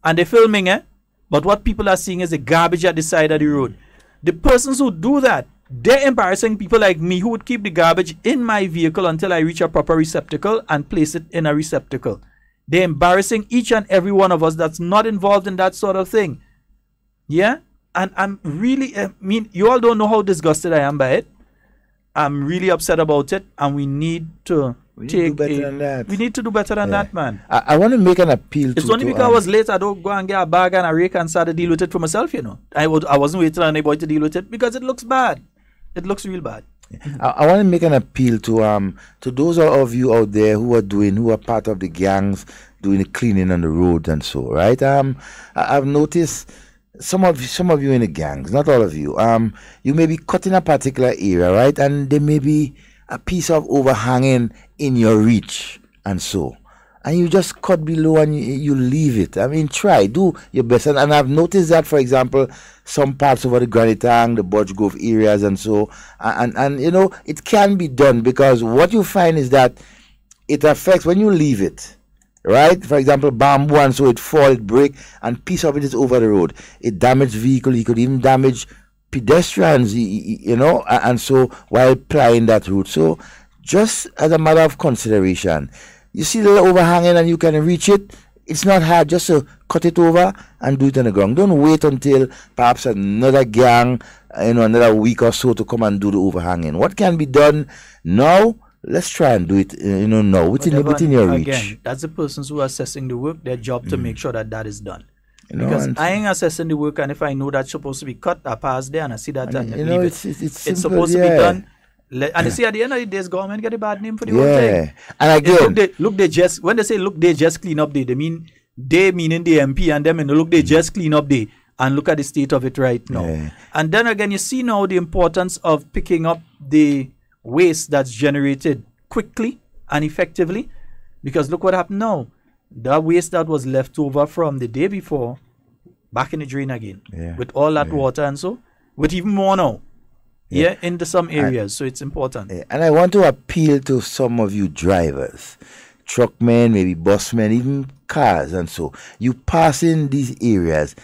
And they're filming it, but what people are seeing is the garbage at the side of the road. The persons who do that, they're embarrassing people like me who would keep the garbage in my vehicle until I reach a proper receptacle and place it in a receptacle. They're embarrassing each and every one of us that's not involved in that sort of thing. Yeah? And I'm really, you all don't know how disgusted I am by it. I'm really upset about it, and we need to do better than that. We need to do better than that, man. I want to make an appeal it's only because I was late, I don't go and get a bag and a rake and start to deal with it for myself, I wasn't waiting on anybody to deal with it because it looks bad. It looks real bad. I want to make an appeal to those of you out there who are part of the gangs doing the cleaning on the roads and so, right? I've noticed some of you in the gangs, not all of you, you may be cutting a particular area, right? And there may be a piece of overhanging in your reach and so. And you just cut below and you leave it. Try, do your best. And I've noticed that, for example, some parts over the Granitang, the Budge Grove areas and so. And it can be done, because what you find is that it affects when you leave it. Right? For example, bamboo and so, it fall, it break, and piece of it is over the road. It damaged vehicle. It could even damage pedestrians, and so while plying that route. So just as a matter of consideration, you see the overhanging and you can reach it, it's not hard just to cut it over and do it on the ground. Don't wait until perhaps another gang, another week or so to come and do the overhanging. What can be done now? Let's try and do it, now, within your reach. Again, that's the persons who are assessing the work, their job to make sure that is done. You know, because I ain't assessing the work, and if I know that's supposed to be cut, I pass there and I see that, and you know, it's simple, supposed to be done. And you see, at the end of the day, government get a bad name for the whole thing. And again, look, they just, when they say look, they just clean up day, they mean they meaning the MP and them, and look, they just clean up day, and look at the state of it right now. And then again, you see now the importance of picking up the waste that's generated quickly and effectively, because look what happened now. The waste that was left over from the day before, back in the drain again, with all that water and so, with even more now. Into some areas, so it's important. And I want to appeal to some of you drivers, truckmen, maybe busmen, even cars and so. You pass in these areas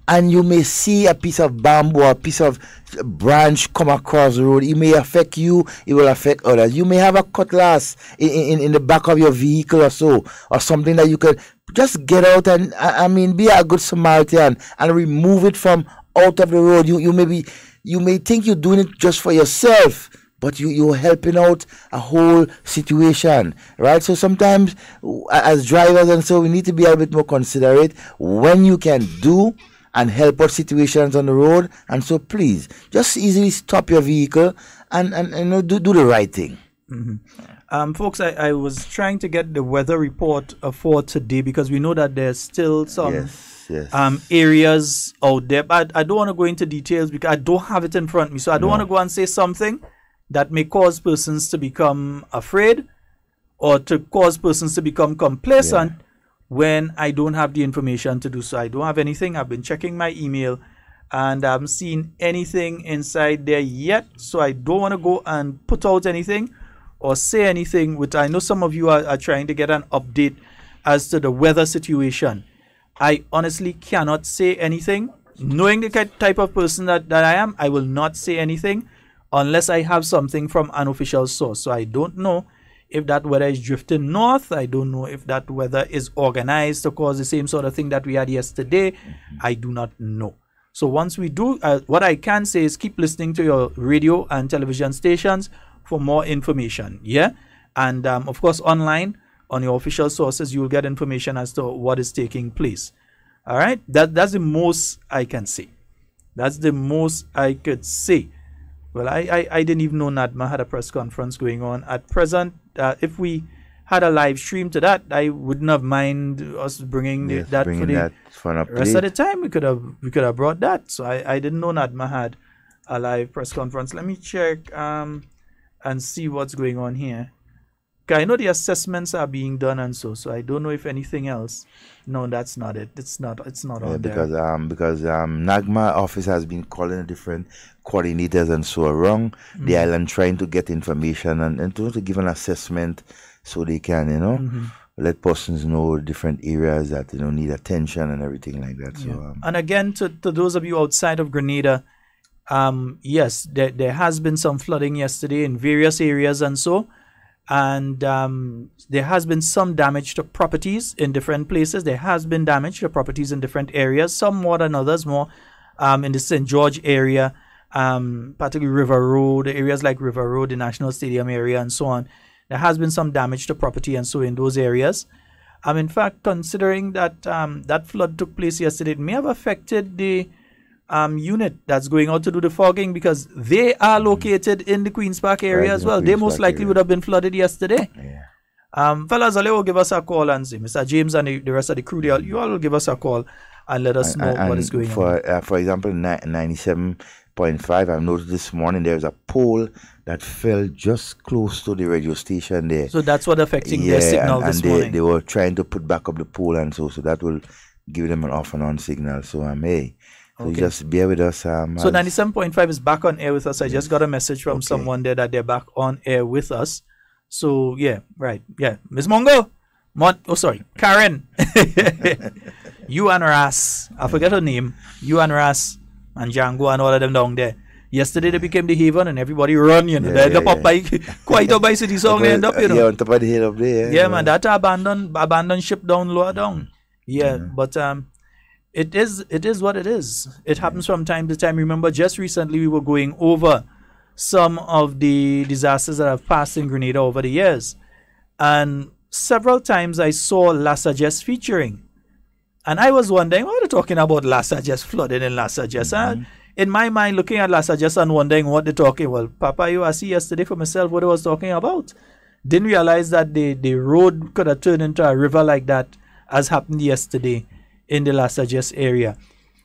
and you may see a piece of bamboo or a piece of branch come across the road. It may affect you, it will affect others. You may have a cutlass in the back of your vehicle or so, or something that you could just get out and, I mean, be a good Samaritan and remove it from out of the road. You may think you're doing it just for yourself, but you're helping out a whole situation, right? So sometimes as drivers and so, we need to be a bit more considerate when you can do and help out situations on the road. And so please, just easily stop your vehicle and you know, do the right thing. Folks, I was trying to get the weather report for today, because we know that there's still some areas out there, but I don't want to go into details because I don't have it in front of me, so I don't want to go and say something that may cause persons to become afraid or to cause persons to become complacent when I don't have the information to do so. I don't have anything. I've been checking my email and I haven't seen anything inside there yet, so I don't want to go and put out anything or say anything. Which I know some of you are trying to get an update as to the weather situation. I honestly cannot say anything. Knowing the type of person that I am, I will not say anything unless I have something from an official source. So I don't know if that weather is drifting north. I don't know if that weather is organized to cause the same sort of thing that we had yesterday. I do not know. So once we do, what I can say is keep listening to your radio and television stations for more information. And of course, online, on your official sources, you will get information as to what is taking place. All right, that's the most I can say. That's the most I could say. Well, I didn't even know NADMA had a press conference going on at present. If we had a live stream to that, I wouldn't have mind us bringing that for the rest of the time. We could have brought that. So I didn't know NADMA had a live press conference. Let me check and see what's going on here. I know the assessments are being done and so I don't know if anything else. No, that's not it. It's not on because there. Because NAGMA office has been calling different coordinators and so around the island, trying to get information and to give an assessment so they can, let persons know different areas that need attention and everything like that. So and again, to those of you outside of Grenada, yes, there has been some flooding yesterday in various areas and so. And there has been some damage to properties in different places. There has been damage to properties in different areas, some more than others, more in the St. George area, particularly River Road, areas like River Road, the National Stadium area, and so on. There has been some damage to property and so in those areas. In fact, considering that that flood took place yesterday, it may have affected the unit that's going out to do the fogging, because they are located in the Queen's Park area as well. They most likely would have been flooded yesterday. Fellas, will give us a call and see. Mr. James and the rest of the crew, you all will give us a call and let us know what is going on. For example, 97.5, I've noticed this morning there's a pole that fell just close to the radio station there. So that's what affecting their signal this morning. They were trying to put back up the pole and so that will give them an off and on signal. So So just bear with us. So 97.5 is back on air with us. I just got a message from someone there that they're back on air with us. So Miss Mongo, Karen, you and Ras, I forget her name, you and Ras and Django and all of them down there. Yesterday they became the haven and everybody run, they end up by quite up by City Song, they end up, Yeah, on top of the hill up there. Man, that abandoned ship down lower down. But it is what it is. It happens from time to time. Remember, just recently we were going over some of the disasters that have passed in Grenada over the years. And several times I saw La Sagesse featuring. And I was wondering, what are they talking about Las Sages, flooding in Las Sages? And in my mind, looking at Las Sages and wondering what they're talking. Well, Papa, I see yesterday for myself what I was talking about. Didn't realize that the road could have turned into a river like that, as happened yesterday in the Las Sages area.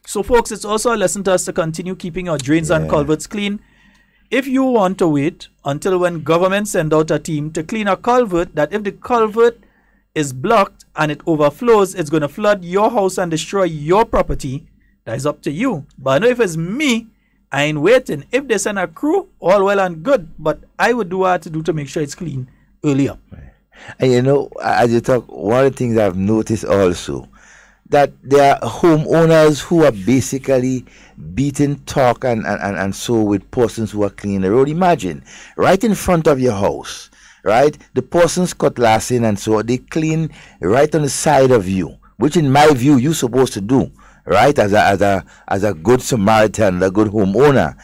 So, folks, it's also a lesson to us to continue keeping our drains and culverts clean. If you want to wait until when government send out a team to clean a culvert, that if the culvert is blocked and it overflows, it's going to flood your house and destroy your property, that is up to you. But I know if it's me, I ain't waiting. If they send a crew, all well and good. But I would do what I have to do to make sure it's clean earlier. And you know, as you talk, one of the things I've noticed also, that there are homeowners who are basically beating talk and so with persons who are cleaning the road. Imagine, right in front of your house, right? The person's cutlassing and so they clean right on the side of you, which in my view you're supposed to do, right? As a good Samaritan, a good homeowner.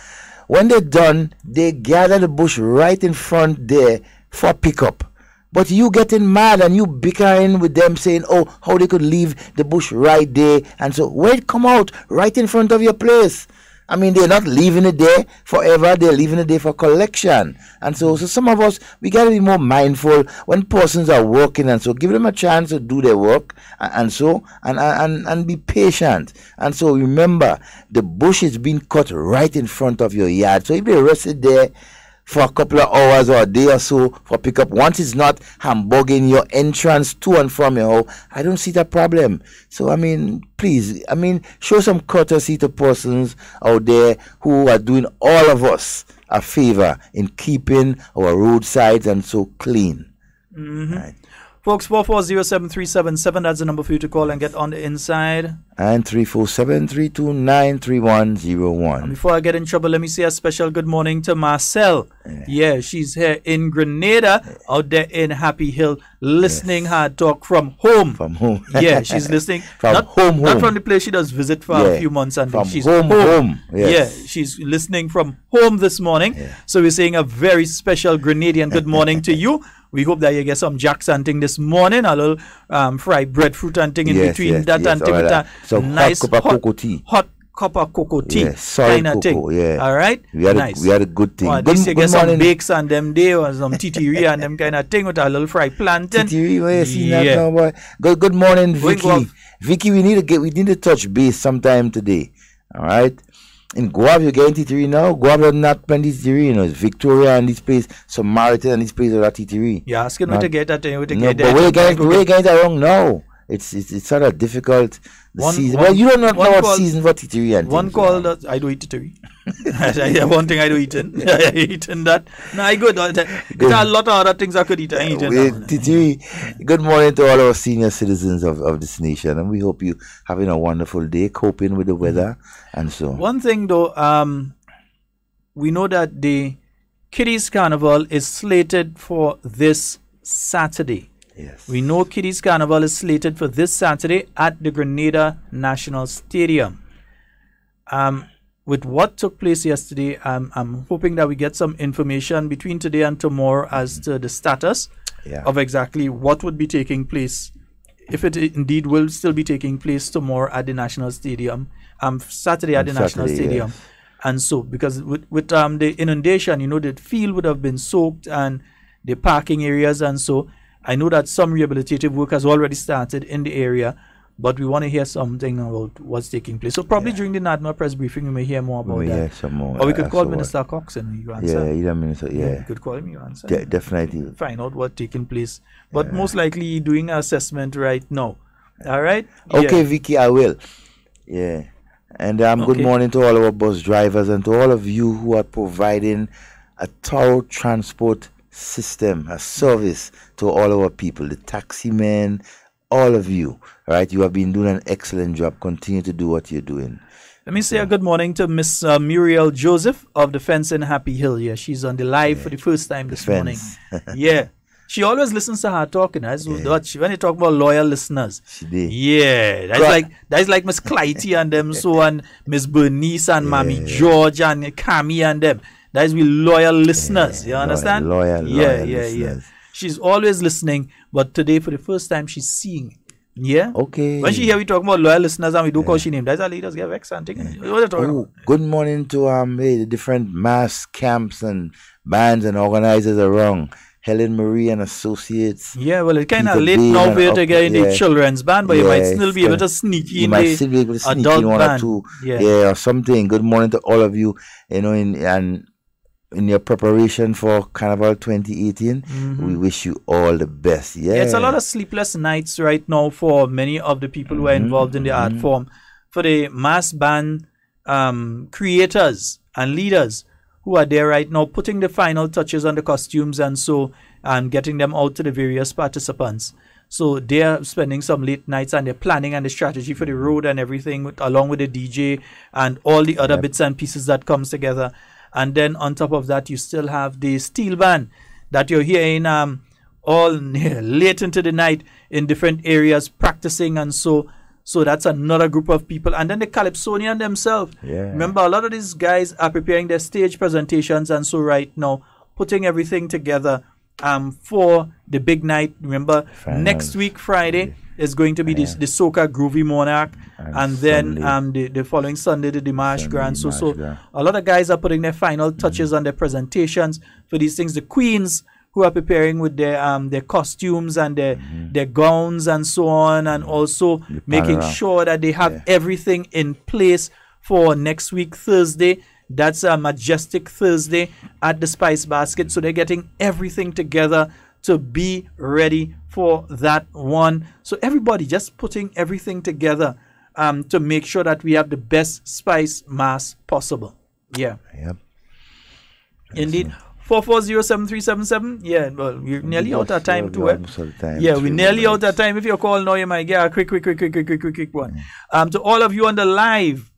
When they're done, they gather the bush right in front there for pickup. But you getting mad and you bickering with them saying, oh, how they could leave the bush right there. And so when it come out right in front of your place. I mean, they're not leaving it there forever. They're leaving it there for collection. And so some of us, we got to be more mindful when persons are working. And so give them a chance to do their work. And be patient. And so remember, the bush is being cut right in front of your yard. So if they rest it there for a couple of hours or a day or so for pickup, once it's not hamburging your entrance to and from your home, I don't see that problem. So, I mean, please, I mean, show some courtesy to persons out there who are doing all of us a favor in keeping our roadsides and so clean. Right. Folks, 4407377, that's the number for you to call and get on the inside. And 347-329-3101. And before I get in trouble, let me say a special good morning to Marcel. Yeah, she's here in Grenada, out there in Happy Hill, listening hard talk from home. From home. Yeah, she's listening. From home. Not from the place she does visit for a few months. And from she's home. Yes. Yeah, she's listening from home this morning. Yeah. So we're saying a very special Grenadian good morning to you. We hope that you get some jacks and thing this morning, a little fried breadfruit and thing in between that and thing with a nice hot cup of cocoa tea. Hot cup of cocoa tea. Yes, kind of thing. Yeah. All right? We had a good thing. Good you get some bakes and them day or some titiri and them kind of thing with a little fried plantain. Titiri, where you see that now, boy? Good morning, Vicky. Vicky, we need to touch base sometime today. All right? In Guav, you're getting titiri now. Guav does not plenty titiri, you know. It's Victoria and this place, Samaritan and this place are titiri. You're asking me to get that thing. But we're getting it wrong now. It's sort of difficult. Season. Well, you don't know what season for titiri and one call that I do eat titiri. One thing I do eating. I eating that. No, I good. There's a lot of other things I could eat. I eating titiri. Good morning to all our senior citizens of this nation, and we hope you having a wonderful day, coping with the weather and so. One thing though, we know that the Kiddies Carnival is slated for this Saturday. Yes. We know Kiddies Carnival is slated for this Saturday at the Grenada National Stadium. With what took place yesterday, I'm hoping that we get some information between today and tomorrow as to the status of exactly what would be taking place, if it indeed will still be taking place tomorrow at the National Stadium, Saturday at the National Stadium. Yes. And so, because with the inundation, you know, the field would have been soaked and the parking areas and so. I know that some rehabilitative work has already started in the area, but we want to hear something about what's taking place. So probably during the NADMA press briefing, we may hear more about that. Some more. Or we could call Minister Cox and you answer. Minister. You could call him, you answer. Definitely. Find out what's taking place. But most likely doing an assessment right now. All right? Okay, Vicky, I will. Yeah. And good morning to all our bus drivers and to all of you who are providing a thorough transport system, a service to all our people, the taxi men, all of you, right? You have been doing an excellent job. Continue to do what you're doing. Let me say a good morning to Miss Muriel Joseph of the Fence in Happy Hill. Yeah, she's on the live for the first time this morning. Yeah. She always listens to her talking. When you talk about loyal listeners. She did. Yeah. That's like Miss Clytie and them, so and Miss Bernice and Mammy George and Cami and them. That is we loyal listeners. You understand? Loyal listeners. She's always listening, but today for the first time she's seeing Yeah. Okay. When she hear we talk about loyal listeners and we do call she name, that's our leaders get vexed and thing. What you talking about? Good morning to the different mass camps and bands and organizers around. Helen Marie and Associates. Yeah, well, it's kind of Peter late Bain now and for you to get in the yeah. children's band, but you might Yeah, still be able to sneak You in might the still be able to sneak adult in one band. or two. Yeah. Or something. Good morning to all of you. You know, in your preparation for Carnival 2018, we wish you all the best. Yeah. It's a lot of sleepless nights right now for many of the people who are involved in the art form. For the mass band creators and leaders who are there right now, putting the final touches on the costumes and getting them out to the various participants. So they're spending some late nights and they're planning and the strategy for the road and everything along with the DJ and all the other bits and pieces that comes together. And then on top of that, you still have the steel band that you're hearing all late into the night in different areas practicing and so that's another group of people. And then the Calypsonian themselves. Yeah. Remember, a lot of these guys are preparing their stage presentations and so right now, putting everything together for the big night. Remember, next week, Friday, is going to be the Soca Groovy Monarch. And then the following Sunday, the Dimash Grand. So a lot of guys are putting their final touches on their presentations for these things. The queens who are preparing with their costumes and their gowns and so on, and also making sure that they have everything in place for next week, Thursday. That's a Majestic Thursday at the Spice Basket. So they're getting everything together to be ready for that one. So everybody just putting everything together to make sure that we have the best Spice Mass possible. Yeah. Yep. Indeed. 4407377. Yeah, well, we're nearly out of time too. Yeah, we're nearly out of time. If you call now, you might get a quick one. To all of you on the live,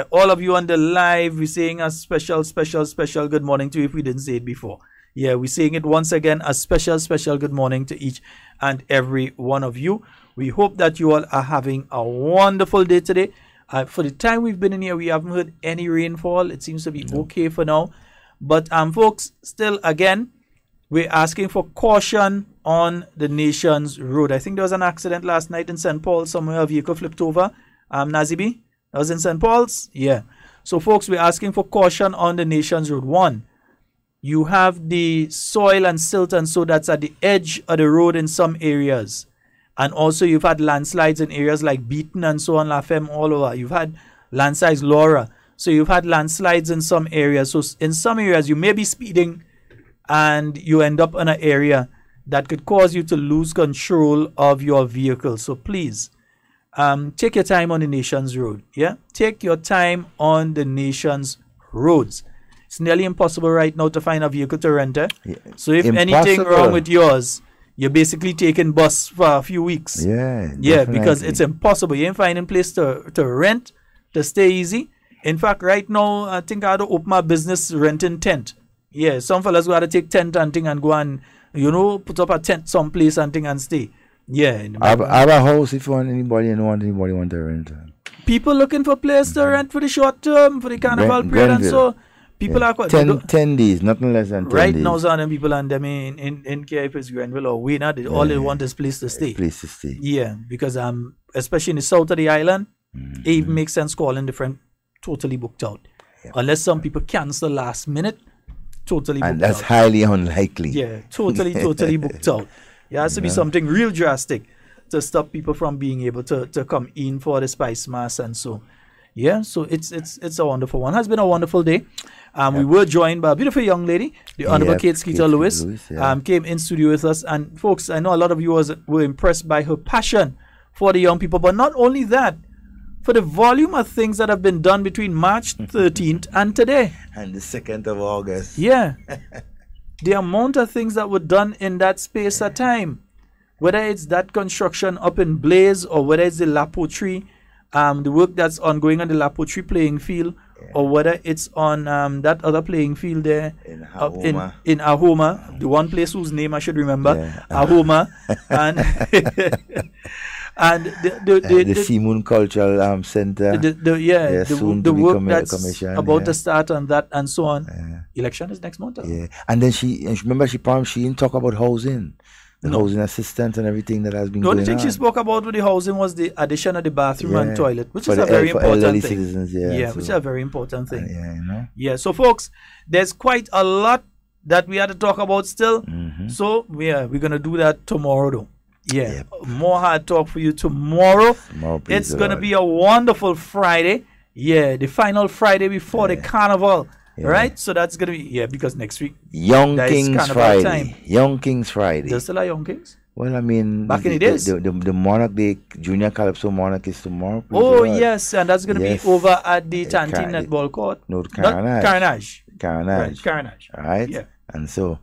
all of you on the live, we're saying a special good morning to you if we didn't say it before. Yeah, we're saying it once again, a special good morning to each and every one of you. We hope that you all are having a wonderful day today. For the time we've been in here, we haven't heard any rainfall. It seems to be okay for now. But folks, still again, we're asking for caution on the nation's road. I think there was an accident last night in St. Paul. Somewhere a vehicle flipped over. Nazibi, that was in St. Paul's? Yeah. So folks, we're asking for caution on the nation's road. One, you have the soil and silt and so that's at the edge of the road in some areas. And also you've had landslides in areas like Beaton and so on, La Femme, all over. You've had landslides, Laura. So you've had landslides in some areas. So in some areas, you may be speeding and you end up in an area that could cause you to lose control of your vehicle. So please, take your time on the nation's road. Yeah, take your time on the nation's roads. It's nearly impossible right now to find a vehicle to rent. So if anything wrong with yours, you're basically taking bus for a few weeks. Yeah, because it's impossible. You ain't finding place to rent, to stay easy. In fact, right now, I think I had to open my business renting tent. Yeah, some fellas go to take tent and thing and go and, put up a tent someplace and thing and stay. Yeah. I have a house if you want anybody and want to rent. People looking for place to rent for the short term, for the carnival period and so. People are quite 10 days, nothing less than 10 right days. Now, some people and them in care if it's Grenville or Wayne, all they want is place to stay. Yeah, because especially in the south of the island, it even makes sense calling different. Totally booked out. Unless some people cancel last minute, totally booked out. And that's highly unlikely. Yeah, totally booked out. It has to be something real drastic to stop people from being able to come in for the Spice Mass and so. Yeah, so it's a wonderful one. It has been a wonderful day. We were joined by a beautiful young lady, the Honorable Kate Skeeter Lewis, came in studio with us. And folks, I know a lot of you were impressed by her passion for the young people, but not only that, for the volume of things that have been done between March 13th and today. And the 2nd of August. Yeah. The amount of things that were done in that space of time. Whether it's that construction up in Blaze or whether it's the La Poterie, the work that's ongoing on the La Poterie playing field, or whether it's on that other playing field there in Ahoma, the one place whose name I should remember, Ahoma. And the Seamoon Cultural Center. The work that's about to start on that and so on. Election is next month. Yeah, and then she didn't talk about housing. the housing assistance and everything that has been The going only thing on. she spoke about with the housing was the addition of the bathroom and toilet, which For is a the very for important elderly thing. citizens, Yeah, so, which is a very important thing. yeah, you know. Yeah, so folks, there's quite a lot that we had to talk about still. So we're gonna do that tomorrow though. Yeah. More hard talk for you tomorrow. It's gonna be a wonderful Friday. Yeah, the final Friday before the carnival. Right? So that's gonna be because next week Young Kings Friday. Time. Young Kings Friday. There's still a Young Kings? Well, I mean, back in the days, the Monarch, the Junior Calypso Monarch is tomorrow. Oh yes, and that's gonna be over at the Tantin Netball Court. No, Carnage. Right, Carnage. Right? Yeah. And so.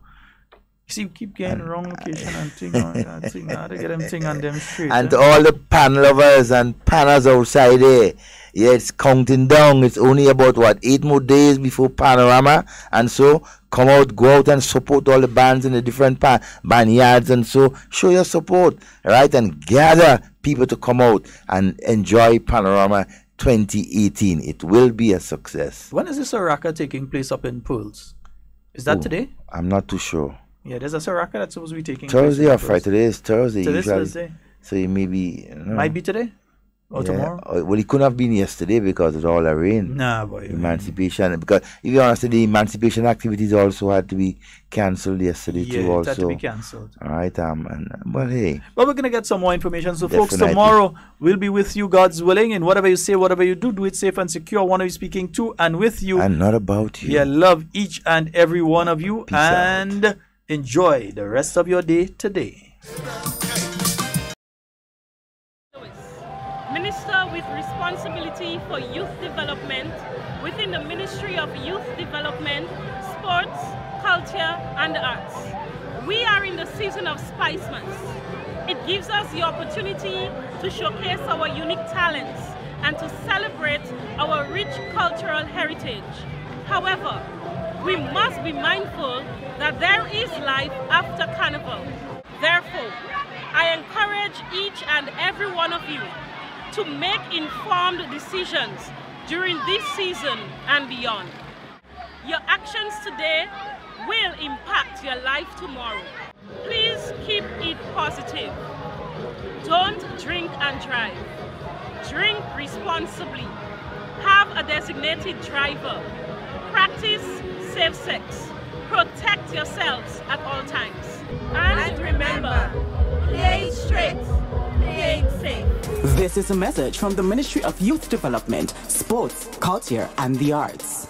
See, we keep getting wrong location and thing on that thing. Now to get them thing on them straight. And to all the pan lovers and panners outside there, it's counting down. It's only about 8 more days before Panorama, and so go out and support all the bands in the different banyards, and so show your support, right? And gather people to come out and enjoy Panorama 2018. It will be a success. When is this Soraka taking place up in Pearls? Is that today? I'm not too sure. Yeah, there's a Soraka that's supposed to be taking Thursday or Friday. Today is Thursday. Today's Thursday. So it may be. Might be today or tomorrow. Well, it couldn't have been yesterday because it's all a rain. Nah, boy. Emancipation. Because if you understand, the emancipation activities also had to be cancelled yesterday too. Yeah, also it had to be cancelled. All right. Well, hey. But we're gonna get some more information. So, folks, tomorrow we'll be with you, God's willing. And whatever you say, whatever you do, do it safe and secure. One of you speaking to and with you, and not about you. Yeah, love each and every one of you, Peace and out. Enjoy the rest of your day today. Minister with responsibility for youth development within the Ministry of Youth Development, Sports, Culture and the Arts. We are in the season of Spice Months. It gives us the opportunity to showcase our unique talents and to celebrate our rich cultural heritage. However, we must be mindful that there is life after Carnival. Therefore, I encourage each and every one of you to make informed decisions during this season and beyond. Your actions today will impact your life tomorrow. Please keep it positive. Don't drink and drive. Drink responsibly. Have a designated driver. Practice safe sex. Protect yourselves at all times. And remember, play it straight, play it safe. This is a message from the Ministry of Youth Development, Sports, Culture and the Arts.